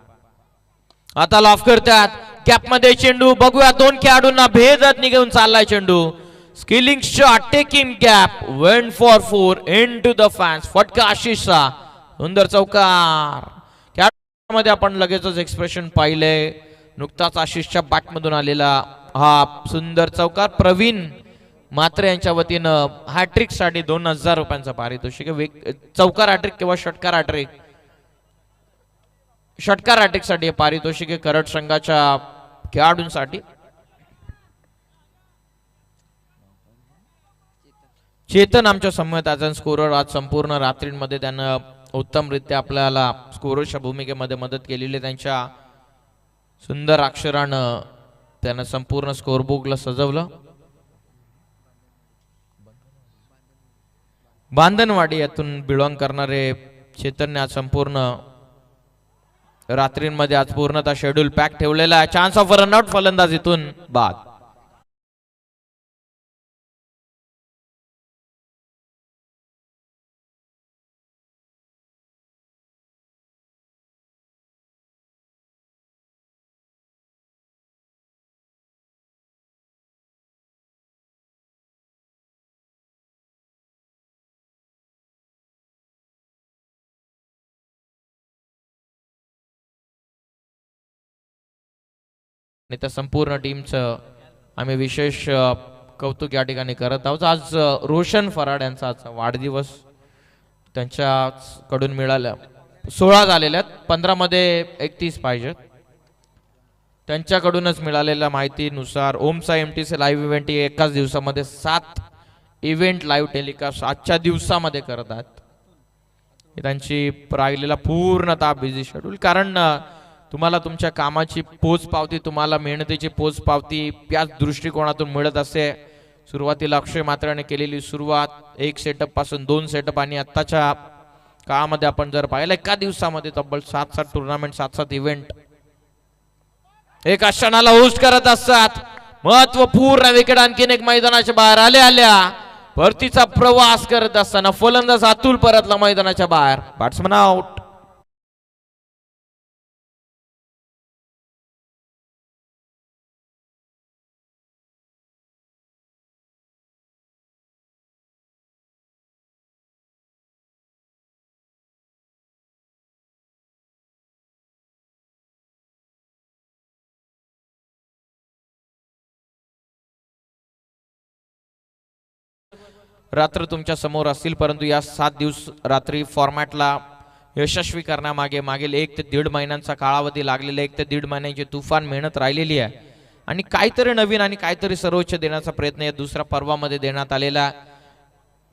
आता लॉफ करतात, गॅप मध्ये चेंडू बघूया, 2 खेळाडूंना भेदत निघून चाललाय चेंडू. Skilling shot, taking gap, went for 4 into the fans. फटका आशिषचा, सुंदर चौकार. खेळाडूमध्ये आपण लगेचच एक्सप्रेशन पाहिले, नुकताच आशिषच्या बॅटमधून आलेला हा सुंदर चौकार. प्रवीण मात्रे यांच्या वतीनं हॅट्रिक साठी 2000 रुपयांचा पारितोषिक. चौकार हॅट्रिक किंवा षटकार हॅट्रिक, षटकार हॅट्रिक साठी पारितोषिक करड संघाच्या खेळाडूंसाठी. चेतन आमच्या समवेत ॲज अन स्कोरर, आज संपूर्ण रात्रींमध्ये त्यानं उत्तमरित्या आपल्याला स्कोररच्या भूमिकेमध्ये मदत केलेली. त्यांच्या सुंदर अक्षरानं त्यानं संपूर्ण स्कोरबुकला सजवलं. बांधनवाडी यातून बिलॉंग करणारे चेतनने आज संपूर्ण रात्रींमध्ये आज पूर्णतः शेड्यूल पॅक ठेवलेला आहे. चान्स ऑफ रनआउट, फलंदाजीतून बाद. आणि त्या संपूर्ण टीमचं आम्ही विशेष कौतुक या ठिकाणी करत आहोत. आज रोशन फराड यांचा आज वाढदिवस त्यांच्याकडून मिळाला. 16 झालेल्या आहेत, 15 मध्ये 31 पाहिजेत. त्यांच्याकडूनच मिळालेल्या माहितीनुसार ओमसा MTC लाईव्ह इव्हेंट एकाच दिवसामध्ये 7 इव्हेंट लाईव्ह टेलिकास्ट आजच्या दिवसामध्ये करत आहेत. त्यांची राहिलेला पूर्णतः बिझी शेड्यूल, कारण तुम्हाला तुमच्या कामाची पोच पावती, तुम्हाला मेहनतीची पोच पावती याच दृष्टिकोनातून मिळत असते. सुरुवातीला अक्षय मात्राने केलेली सुरुवात, 1 सेटअप पासून 2 सेटअप आणि आत्ताच्या काळामध्ये आपण जर पाहिलं एका दिवसामध्ये तब्बल 7-7 टुर्नामेंट, 7-7 इव्हेंट एका क्षणाला होस्ट करत असतात. महत्वपूर्ण विकेट आणखीन एक मैदानाच्या बाहेर आल्या परतीचा प्रवास करत असताना फलंदाज अतुल परतला मैदानाच्या बाहेर. Batsman out. रात्र तुमच्या समोर असतील, परंतु या 7 दिवस रात्री फॉर्मॅटला यशस्वी करण्यामागे मागील 1 ते 1.5 महिन्यांचा कालावधी लागलेला, 1 ते 1.5 महिन्यांची तुफान मेहनत राहिलेली आहे आणि काहीतरी नवीन आणि काहीतरी सर्वोच्च देण्याचा प्रयत्न या दुसऱ्या पर्वामध्ये देण्यात आलेला.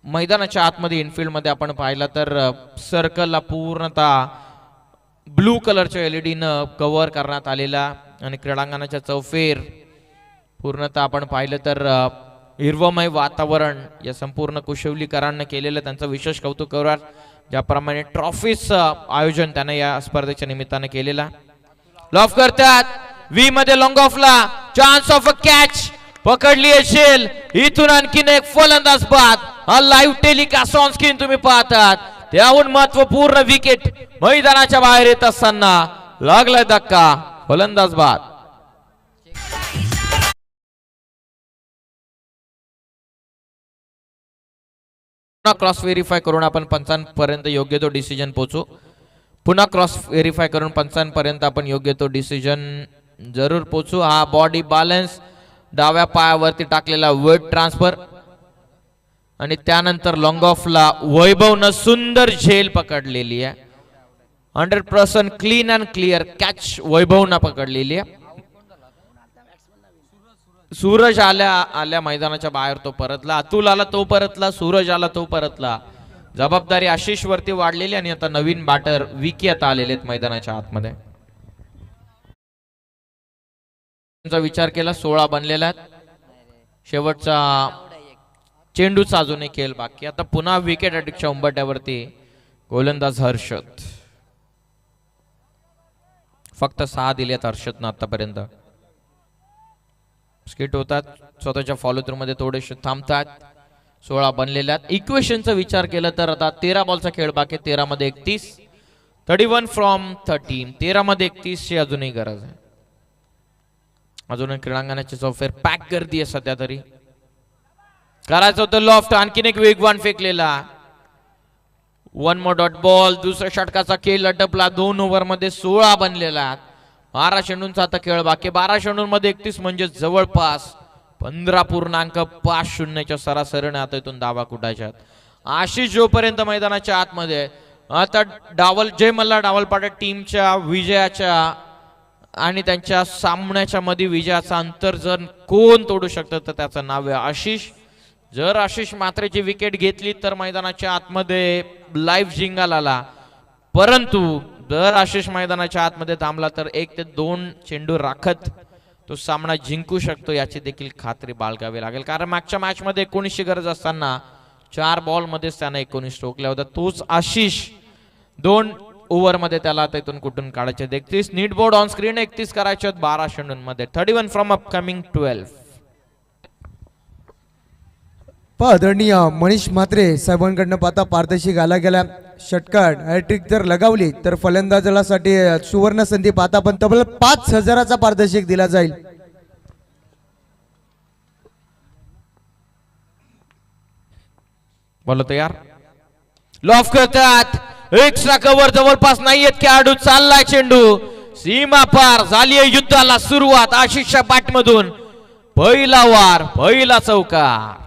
मैदानाच्या आतमध्ये इनफिल्डमध्ये आपण पाहिलं तर सर्कलला पूर्णतः ब्लू कलरच्या LED न कव्हर करण्यात आलेला आणि क्रीडांगणाच्या चौफेर पूर्णतः आपण पाहिलं तर हिरवमय वातावरण या संपूर्ण कुशवलीकरांना केलेलं त्यांचं विशेष कौतुक करूयात. ज्याप्रमाणे ट्रॉफीचं आयोजन त्यानं या स्पर्धेच्या निमित्तानं केलेला. लॉफ करतात वी मध्ये लॉंग ऑफला चान्स ऑफ अ कॅच पकडली असेल. इथून आणखीन एक फलंदाज बाद. हा लाईव्ह टेलिकास्ट ऑन स्क्रीन तुम्ही पाहतात. त्याहून महत्वपूर्ण विकेट मैदानाच्या बाहेर येत असताना लागलाय धक्का, फलंदाज बाद. क्रॉस व्हेरीफाय करून आपण पंचांपर्यंत योग्य तो डिसिजन पोहोचू. पुन्हा क्रॉस व्हेरीफाय करून पंचांपर्यंत आपण योग्य तो डिसिजन जरूर पोहोचू. हा बॉडी बॅलन्स डाव्या पायावरती टाकलेला वेट ट्रान्सफर आणि त्यानंतर लॉंग ऑफला वैभवनं सुंदर झेल पकडलेली आहे. 100% क्लीन अँड क्लिअर कॅच वैभवनं पकडलेली आहे. सूरज आल्या मैदानाच्या बाहेर तो परतला, अतुल आला तो परतला, सूरज आला तो परतला. जबाबदारी आशिष वरती वाढलेली आणि आता नवीन बॅटर विकी आता आलेले आहेत मैदानाच्या आतमध्ये. विचार केला 16 बनलेला शेवटचा चेंडूचा अजूनही खेळ बाकी. आता पुन्हा विकेट अटकच्या उंबरट्यावरती गोलंदाज हर्षद. फक्त 6 दिलेत हर्षदनं आतापर्यंत. स्किट होतात, स्वतःच्या फॉलो थ्रू मध्ये थोडेसे थांबतात. 16 बनलेल्या. इक्वेशनचा विचार केला तर आता 13 बॉलचा खेळ बाकी. 13 मध्ये 31, 31 फ्रॉम 13. 13 मध्ये 31 ची अजूनही गरज आहे. अजूनही क्रीडांगणाची चौफेर पॅक गर्दी आहे सध्या तरी. करायचं होतं लॉफ्ट, आणखीन एक वेगवान फेकलेला. 1 मोर डॉट बॉल. दुसऱ्या षटकाचा खेळ लटपला. 2 ओव्हर मध्ये 16 बनलेला. 12 चेंडूंचा आता खेळ बाकी. 12 चेंडूंमध्ये 31 म्हणजे जवळपास 15.50च्या सरासरीने आता इथून धावा कुठायच्यात. आशिष जोपर्यंत मैदानाच्या आतमध्ये आता जय मल्हार डावलपाडा टीमच्या विजयाच्या आणि त्यांच्या सामन्याच्या मध्ये विजयाचा अंतर जर कोण तोडू शकतं तर त्याचं नाव आहे आशिष. जर आशिष मात्रेची विकेट घेतली तर मैदानाच्या आतमध्ये लाईव्ह जिंगाल आला, परंतु जर आशिष मैदानाच्या आतमध्ये थांबला तर 1 ते 2 चेंडू राखत तो सामना जिंकू शकतो याची देखील खात्री बाळगावी लागेल. कारण मागच्या मॅच मध्ये 19ची गरज असताना 4 बॉल मध्येच त्याने 19 ठोकल्या होत्या. तोच आशिष 2 ओव्हर मध्ये त्याला आता इथून कुठून काढायचे. 31 नीट बोर्ड ऑन स्क्रीन 31 करायचे 12 चेंडूंमध्ये. 31 फ्रॉम अपकमिंग 12. आदरणीय मनीष म्हात्रे साहेबांकडनं पाहता पारदर्शी गाला गेला षटकार हॅट्रिक जर लगावली तर फलंदाजासाठी सुवर्ण संधी पाहता, पण तब्बल 5,000चा पारदर्शक दिला जाईल. बोला तयार. लॉफ करतात. एक्स्ट्रा कव्हर जवळपास नाहीयेत खेळाडू. चाललाय चेंडू सीमा पार. झाली युद्धाला सुरुवात. आशिषच्या बॅटमधून पहिला वार, पहिला चौकार.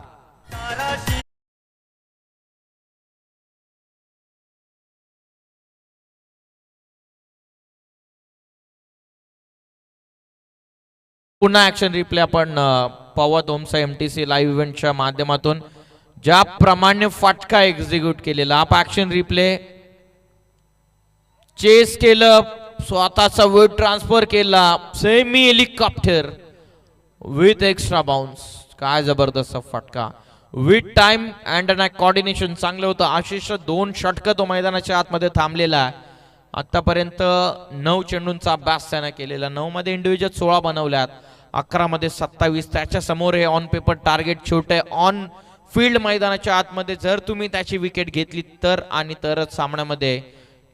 पुन्हा ऍक्शन रिप्ले आपण पवत ओमसा MTC लाईव्ह इव्हेंटच्या माध्यमातून ज्याप्रमाणे फटका एक्झिक्यूट केलेला. हा ऍक्शन रिप्ले चेस केलं, स्वतःचा वेट ट्रान्सफर केला semi helicopter with extra bounce. काय जबरदस्त फटका विथ टाइम अँड कॉर्डिनेशन चांगलं होतं. आशिष 2 षटकं तो मैदानाच्या आतमध्ये थांबलेला आहे. आतापर्यंत 9 चेंडूंचा अभ्यास त्याने केलेला. 9 मध्ये इंडिव्हिज्युअल 16 बनवल्यात, 11 मध्ये 27. त्याच्या समोर हे ऑन पेपर टार्गेट छोटे ऑन फील्ड मैदानाच्या आतमध्ये जर तुम्ही त्याची विकेट घेतली तर आणि तरच सामन्यामध्ये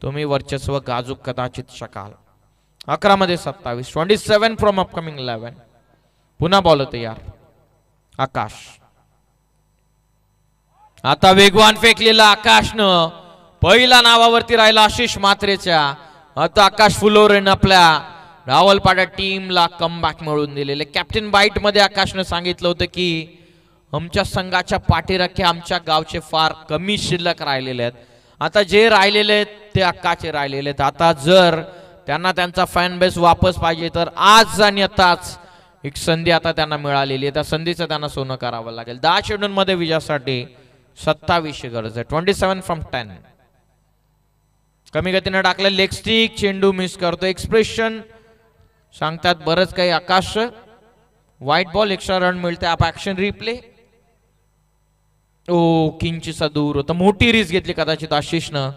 तुम्ही वर्चस्व गाजू कदाचित शकाल. 11 मध्ये 27. 27 फ्रॉम अपकमिंग 11. पुन्हा बॉल होते यार आकाश. आता वेगवान फेकलेला आकाशनं पहिला नावावरती राहिला आशिष म्हात्रेच्या. आता आकाश फुलोरेन आपल्या रावलपाडा टीमला कमबॅक मिळवून दिलेले. कॅप्टन बाईट मध्ये आकाशनं सांगितलं होतं की आमच्या संघाच्या पाठीराखे आमच्या गावचे फार कमी शिल्लक राहिलेले आहेत. आता जे राहिलेले आहेत ते अक्काचे राहिलेले आहेत. आता जर त्यांना त्यांचा फॅन बेस वापस पाहिजे तर आज आणि आताच एक संधी आता त्यांना मिळालेली आहे. त्या संधीचं त्यांना सोनं करावं लागेल. 10 चेंडूंमध्ये विजयासाठी 27 गरज आहे. 27 फ्रॉम 10. कमी गतीने टाकलं लेग स्टिक, चेंडू मिस करतो. एक्सप्रेशन सांगतात बरंच काही. आकाश व्हाईट बॉल, एक्स्ट्रा रन मिळते. आप ऍक्शन रिप्ले. ओ किंचिसा दूर होतं. मोठी रिस्क घेतली कदाचित आशिषनं.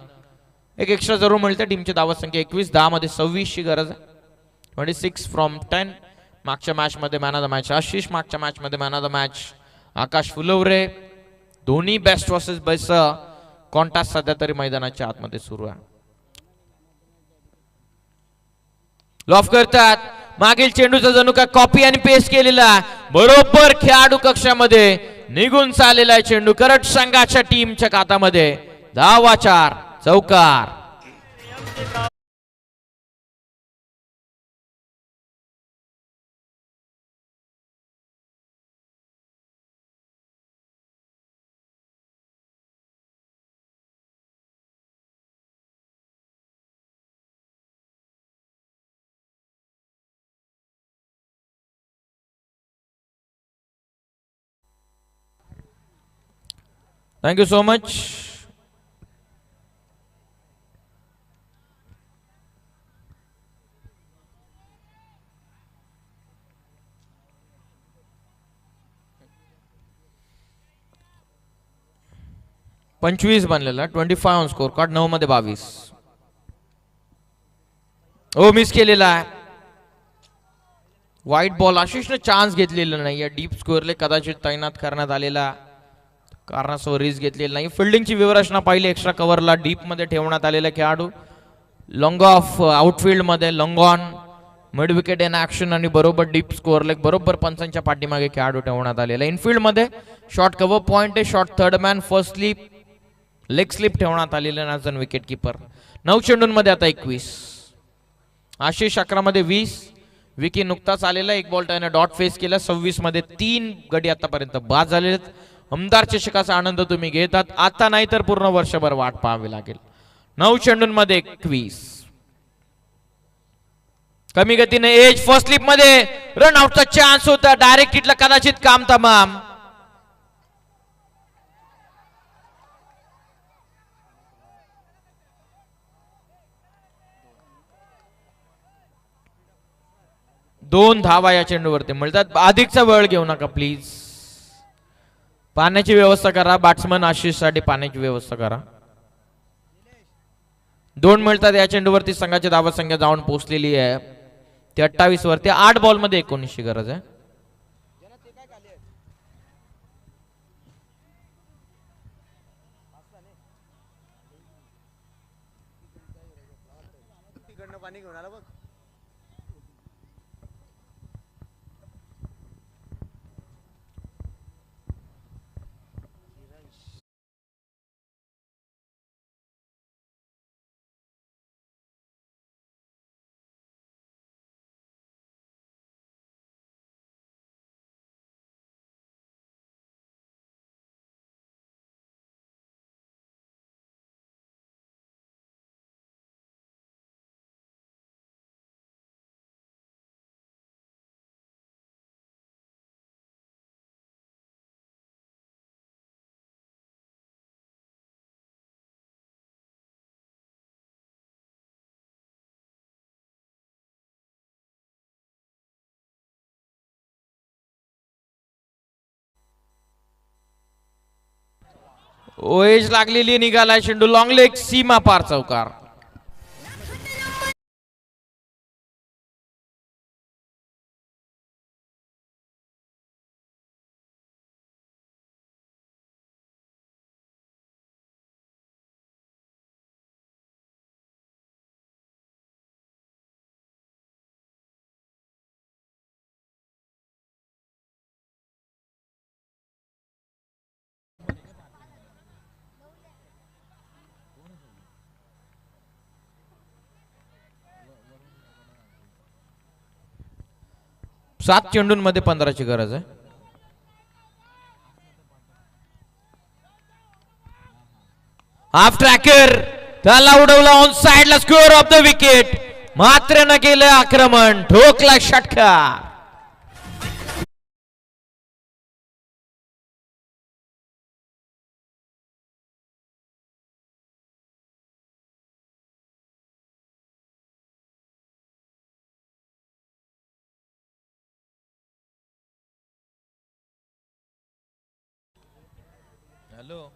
एक एक्स्ट्रा जरूर मिळते. टीमची धावत संख्या 21. 10 मध्ये 26 गरज आहे. 26 फ्रॉम 10. मागच्या मॅच मध्ये man of the match Ashish, मागच्या मॅच मध्ये मॅन ऑफ द मॅच आकाश फुलवरे. दोन्ही बेस्ट वर्सेस बेस्ट कॉन्टेस्ट सध्या तरी मैदानाच्या आतमध्ये सुरू आहे. लॉफ करतात. मागील चेंडूचा जणू काय कॉपी आणि पेस्ट केलेला बरोबर खेळाडू कक्षामध्ये निघून चाललेला आहे चेंडू. करट संघाच्या टीमच्या खात्यामध्ये धावा 4. चौकार. Thank you so much. पंचवीस बनलेला. 25 ऑन स्कोर कार्ड. 9 मध्ये 22. ओ मिस केलेला आहे. White ball. आशिषने चान्स घेतलेला नाही. डीप स्कोअरले कदाचित तैनात करण्यात आलेला कारणासह रिस्क घेतलेली नाही. फिल्डिंगची व्यवस्था पाहिली. एक्स्ट्रा कव्हरला डीप मध्ये ठेवण्यात आलेला खेळाडू. लॉंग ऑफ आउटफील्ड मध्ये long on mid wicket in action आणि बरोबर डीप स्कोअर लेग बरोबर पंचांच्या पाठीमागे खेळाडू ठेवण्यात आलेला. इनफिल्ड मध्ये शॉर्ट कव्हर पॉइंट आहे. Short third man first slip leg slip ठेवण्यात आलेले नाजन विकेट किपर. 9 चेंडूंमध्ये आता 21. आशिष 11 मध्ये 20. विकी नुकताच आलेला. एक बॉल त्याने डॉट फेस केला. 26 मध्ये 3 गडी आतापर्यंत बाद झालेले. आमदार चषकाचा आनंद तुम्ही घेतात आता नाही तर पूर्ण वर्षभर वाट पाहावी लागेल. 9 चेंडूंमध्ये 21. कमी गतीने एज फर्स्ट स्लिप मध्ये रन आउटचा चान्स होता. डायरेक्ट हिटला कदाचित काम तमाम. दोन धावा या चेंडूवरती मिळतात. अधिकचा वेळ घेऊ नका प्लीज. पाण्याची व्यवस्था करा. बॅट्समन आशिष साठी पाण्याची व्यवस्था करा. 2 मिळतात या चेंडूवरती. संघाची धावा संख्या जाऊन पोहोचलेली आहे 28 वरती. 8 बॉल मध्ये 19 गरज आहे. पाणी घेऊन आला बघ. ओएज लागलेली निघाला चेंडू लॉंग लेग सीमा पार चौकार. सात चेंडूंमध्ये 15ची गरज आहे. हाफ ट्रॅकर त्याला उडवला ऑन साइडला स्कोअर ऑफ द विकेट. मात्र न केलं आक्रमण, ठोकला षटकार. हॅलो,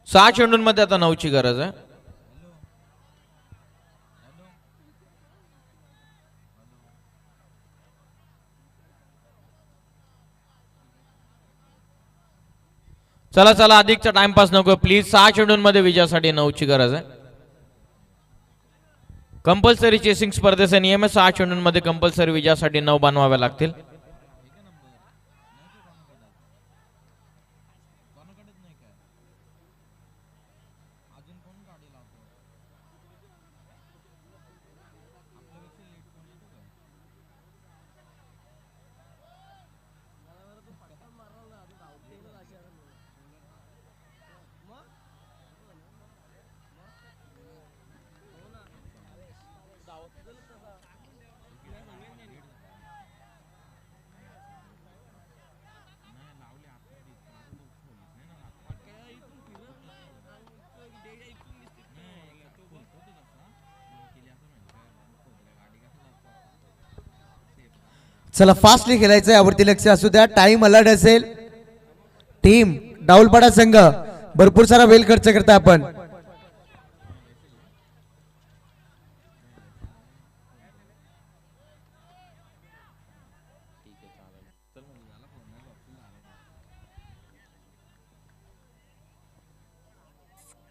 सहा चेंडूंमध्ये आता 9ची गरज आहे. चला चला, अधिकचा टाइमपास नको प्लीज. 6 चेंडूंमध्ये विजयासाठी 9ची गरज आहे. कंपल्सरी चेसिंग स्पर्धेचे नियम आहे. 6 चेंडूंमध्ये कंपल्सरी विजयासाठी 9 बनवाव्या लागतील. चला फास्टली खेळायचं, यावरती लक्ष असू द्या. टाइम अलर्ट असेल. टीम डाऊलपाडा संघ भरपूर सारा वेळ खर्च करता आपण.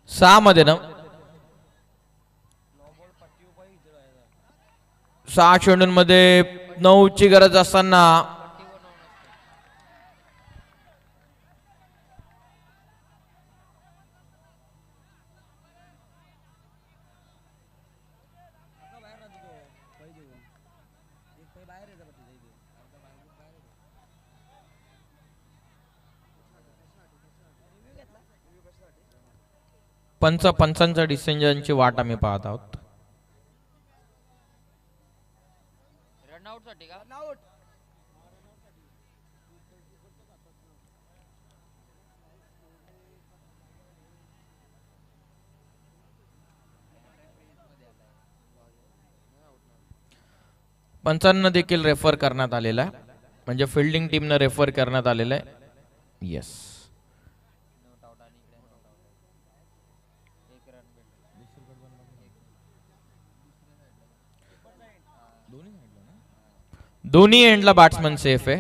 सहा मध्ये 6 चेंडूंमध्ये 9ची गरज असताना पंचांच्या डिसिजनची वाट आम्ही पाहत आहोत. पंचांना देखील रेफर करण्यात आलेला आहे, म्हणजे फिल्डिंग टीमनं रेफर करण्यात आलेलं आहे. येस, दोन्ही एंडला बॅट्समन सेफ आहे,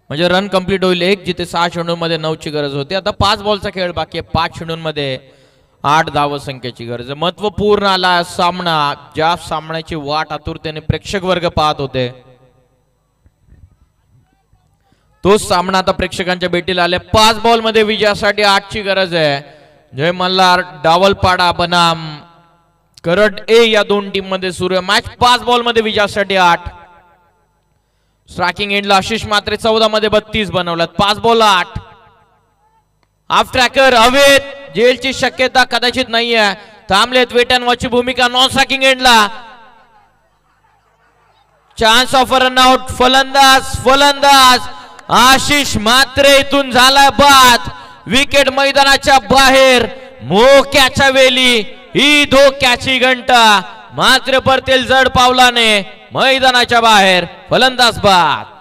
म्हणजे रन कंप्लीट होईल. एक जिथे 6 चेंडूंमध्ये 9ची गरज होती. आता 5 बॉलचा खेळ बाकी आहे. 5 चेंडूंमध्ये 8 धाव संख्येची गरज आहे. महत्वपूर्ण आला सामना, ज्या सामन्याची वाट आतुरतेने प्रेक्षक वर्ग पाहत होते, तोच सामना आता प्रेक्षकांच्या भेटीला आले. 5 बॉल मध्ये विजयासाठी 8ची गरज आहे. जय मल्हार, डावलपाडा बनाम करड ए या दोन टीम मध्ये सुरू आहे मॅच. 5 बॉल मध्ये विजयासाठी 8. स्ट्रायकिंग एंडला आशिष मात्रे 14 मध्ये 32 बनवल्यात. 5 बॉल 8. हाफ ट्रॅकर हवेत, जेलची शक्यता कदाचित नाहीये. थांबलेत, वेट अँड वॉचची भूमिका. नॉन स्ट्रायकिंग एंडला चान्स ऑफ रन आउट. फलंदाज आशिष मात्रे इथून झालाय बाद. विकेट मैदानाच्या बाहेर. मोक्याच्या वेली ही धोक्याची घंटा, मात्र परतेल जड पावलाने मैदानाच्या बाहेर. फलंदाज बाद.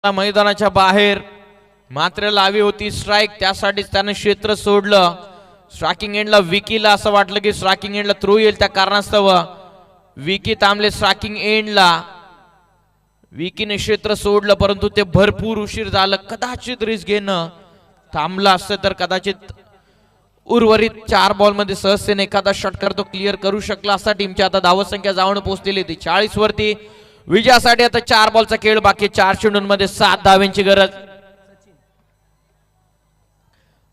मैदानाच्या बाहेर मात्र लावी होती स्ट्राईक, त्यासाठीच त्याने क्षेत्र सोडलं. स्ट्रायकिंग एंडला विकीला असं वाटलं की स्ट्रायकिंग एंडला थ्रो येईल, त्या कारणास्तव विकी थांबले स्ट्रायकिंग एंडला. विकीने क्षेत्र सोडलं परंतु ते भरपूर उशीर झालं. कदाचित रिस्क घेणं थांबलं असतं तर कदाचित उर्वरित 4 बॉल मध्ये सहजतेने एखादा षटकार तो क्लिअर करू शकला असता. टीमची आता धावत संख्या जाऊन पोहोचलेली होती 40 वरती. विजयासाठी आता 4 बॉलचा खेळ बाकी. 4 चेंडूंमध्ये 7 धाव्यांची गरज.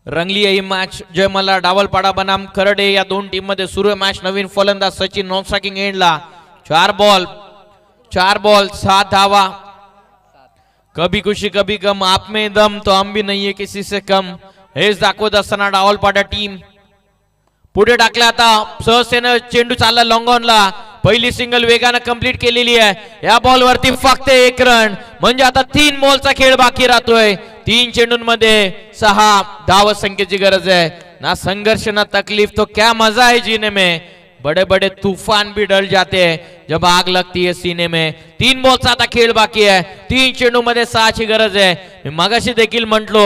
रंगली ही मॅच. जयमल्ला डावलपाडा बनाम खरडे या दोन टीम मध्ये सुरू मॅच. नवीन फलंदाज सचिन नॉन स्ट्रायकिंग एंडला. 4 बॉल 7 धावा. कभी खुशी कभी गम, आप में दम तो हम भी नहीं है किसी से कम, हेच दाखवत असताना डावलपाडा टीम पुढे टाकला. आता सहजतेनं चेंडू चालला लॉंग ऑनला. पहिली सिंगल वेगानं कंप्लीट केलेली आहे. या बॉल वरती फक्त 1 रन, म्हणजे आता 3 बॉलचा खेळ बाकी राहतोय. 3 चेंडूंमध्ये 6 धाव संख्येची गरज आहे. ना संघर्ष ना तकलीफ, तो क्या मजा है जीने में. बड़े बड़े तूफान भी डर जाते हैं जब आग लगती है सीने में. 3 बॉलचा आता खेळ बाकी आहे. 3 चेंडूमध्ये 6 ची गरज आहे. मी मगाशी देखील म्हटलो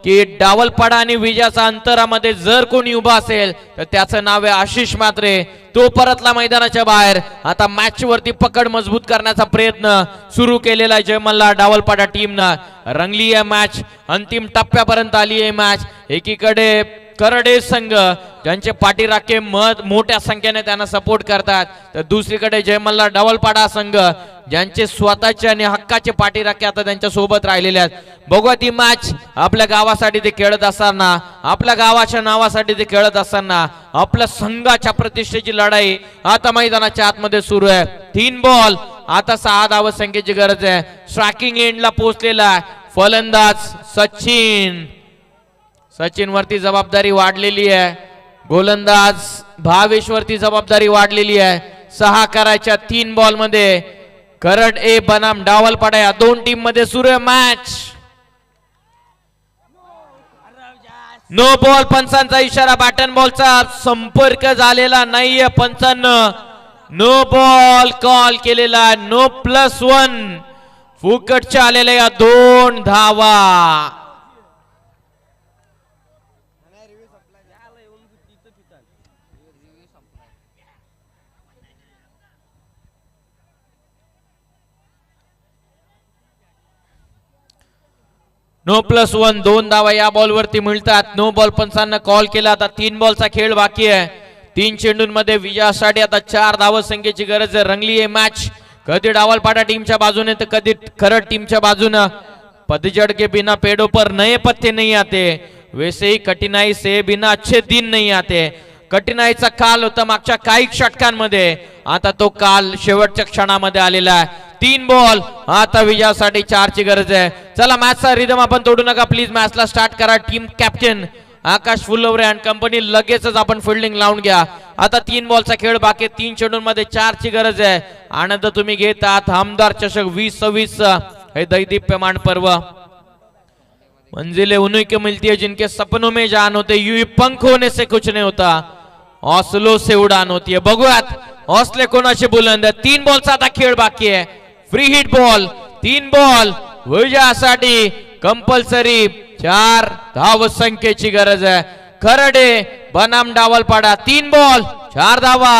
की डावलपाडा आणि विजयाचा अंतरामध्ये जर कोणी उभा असेल तर त्याचं नाव आहे आशिष म्हात्रे. तो परतला मैदानाच्या बाहेर. आता मॅच वरती पकड मजबूत करण्याचा प्रयत्न सुरू केलेला आहे जयमल्ला डावलपाडा टीमनं. रंगली आहे मॅच, अंतिम टप्प्यापर्यंत आली आहे मॅच. एकीकडे करडे संघ ज्यांचे पाठीराखे मोठ्या संख्येने त्यांना सपोर्ट करतात, तर दुसरीकडे जयमल्ला डावलपाडा संघ ज्यांचे स्वतःचे आणि हक्काचे पाठीराखे आता त्यांच्या सोबत राहिलेले आहेत. बघूया ती मॅच. आपल्या गावासाठी ते खेळत असताना, आपल्या गावाच्या नावासाठी ते खेळत असताना, आपल्या संघाच्या प्रतिष्ठेची लढाई आता मैदानाच्या आतमध्ये सुरू आहे. 3 बॉल आता 6 धाव संख्येची गरज आहे. स्ट्रायकिंग एंडला पोहोचलेला फलंदाज सचिन वरती जबाबदारी वाढलेली आहे. गोलंदाज भावेश वरती जबाबदारी वाढलेली आहे. 6 करायच्या 3 बॉल मध्ये. करड ए बनाम डावलपाडा या दोन टीम मध्ये सुरू आहे मॅच. नो बॉल, पंचांचा इशारा. बॅटन बॉलचा संपर्क झालेला नाहीये. पंचांना नो बॉल कॉल केलेला. नो +1 फुकटच्या आलेल्या या 2 धावा. नो +1 2 धावा या बॉल वरती मिळतात. नो बॉल पंचांना कॉल केला. आता 3 बॉलचा खेळ बाकी आहे. 3 चेंडूंमध्ये विजयासाठी आता 4 धाव संख्येची गरज आहे. रंगली आहे मॅच. कधी डावलपाडा टीमच्या बाजूने तर कधी खरड टीमच्या बाजूने. पतझड़ के बिना पेड़ों पर नए पत्ते नहीं आते, वैसे ही कठिनाई से बिना अच्छे दिन नहीं आते. कठीणाईचा काल होता मागच्या काही षटकांमध्ये, आता तो काल शेवटच्या क्षणामध्ये आलेला आहे. 3 बॉल आता विजयासाठी 4 ची गरज आहे. चला मॅचचा रिदम आपण तोडू नका प्लीज. मॅचला स्टार्ट करा. Team captain Akash Phulware and company लगेचच आपण फिल्डिंग लावून घ्या. आता 3 बॉलचा खेळ बाकी. 3 चेंडूंमध्ये 4 ची गरज आहे. आनंद तुम्ही घेत आहात हमदार चषक 2026 हे दैदिप्यमान पर्व. मंजिलें उन्हीं को मिलती है जिनके सपनों में जान होते, यूं ही पंख होने से कुछ नहीं होता, हौसलों से उड़ान होती है. बघूयात हौसले कोणाचे बुलंद आहे. 3 बॉलचा आता खेळ बाकी आहे. Free hit ball. 3 बॉल विजयासाठी कंपल्सरी 4 धाव संख्येची गरज आहे. खरडे बनाम डावलपाडा 3 बॉल 4 धावा.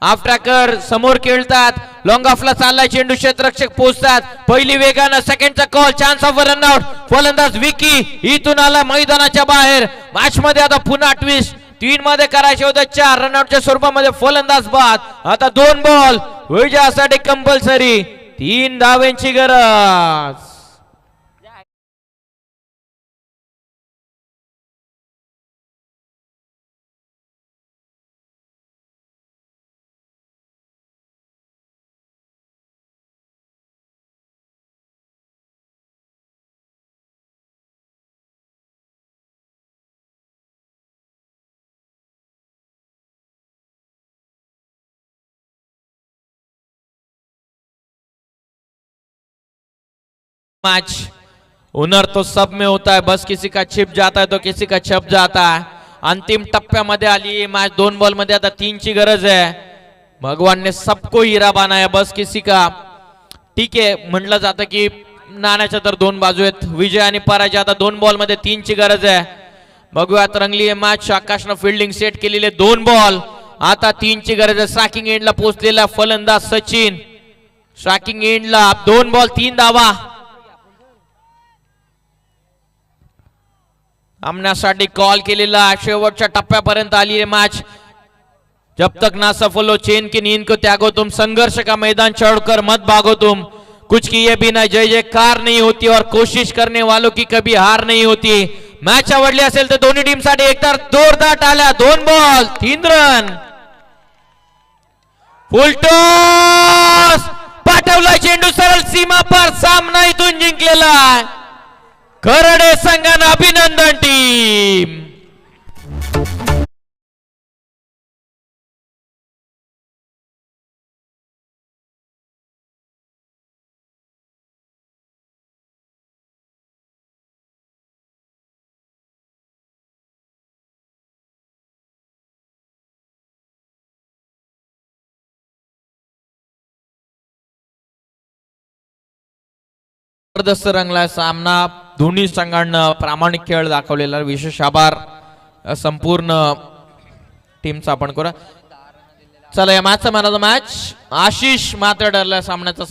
आफ्टरकर समोर खेळतात. लॉंग ऑफला चाललाय चेंडू. क्षेत्ररक्षक पोहोचतात. पहिली वेगानं सेकंडचा कॉल. Chance of run out. फलंदाज विकी इथून आला मैदानाच्या बाहेर. मॅच मध्ये आता पुन्हा ट्विस्ट. 3 मध्ये करायचे होते 4 रनआउटच्या स्वरूपामध्ये. फलंदाज बाद. आता 2 बॉल विजयासाठी कंपल्सरी 3 धावांची गरज. मैच ओनर तो सब में होता है, बस किसी का छिप जाता है तो किसी का छप जाता है. अंतिम टप्प्यामध्ये आली मॅच. 2 बॉल मध्ये आता 3 ची गरज आहे. भगवान ने सबको हीरा बनाया, बस किसी का. ठीक आहे, म्हटलं जातं की नाण्याच्या तर 2 बाजू आहेत. विजय आणि पराजय. आता 2 बॉल मध्ये 3 ची गरज आहे. बघूयात रंगली आहे मॅच. आकाशनं फिल्डिंग सेट केलेले 2 बॉल. आता 3 ची गरज आहे. स्ट्रायकिंग एंडला पोहोचलेला फलंदाज सचिन. स्ट्रायकिंग एंडला 2 बॉल 3 धावा. सामन्यासाठी कॉल केलेला. शेवटच्या टप्प्यापर्यंत आली आहे मॅच. जब तक ना सफल हो चैन की नींद को त्यागो तुम, संघर्ष का मैदान छोड़कर मत भागो तुम, कुछ किए बिना जय जयकार नहीं होती और कोशिश करने वालों की कभी हार नहीं होती. मॅच आवडली असेल तर दोन्ही टीम साठी एकतर जोरदार टाळ्या. 2 बॉल 3 रन. फुल टॉस पाठवला चेंडू सरळ सीमा पार. सामना इथून जिंकलेला आहे. खरडे संघानं अभिनंदन टीम. जबरदस्त रंगलाय सामना. दोन्ही संघांना प्रामाणिक खेळ दाखवलेला. विशेष आभार संपूर्ण टीमचा आपण करा. चला या मॅचचा man of the match Ashish मात्र ठरला सामन्याचा.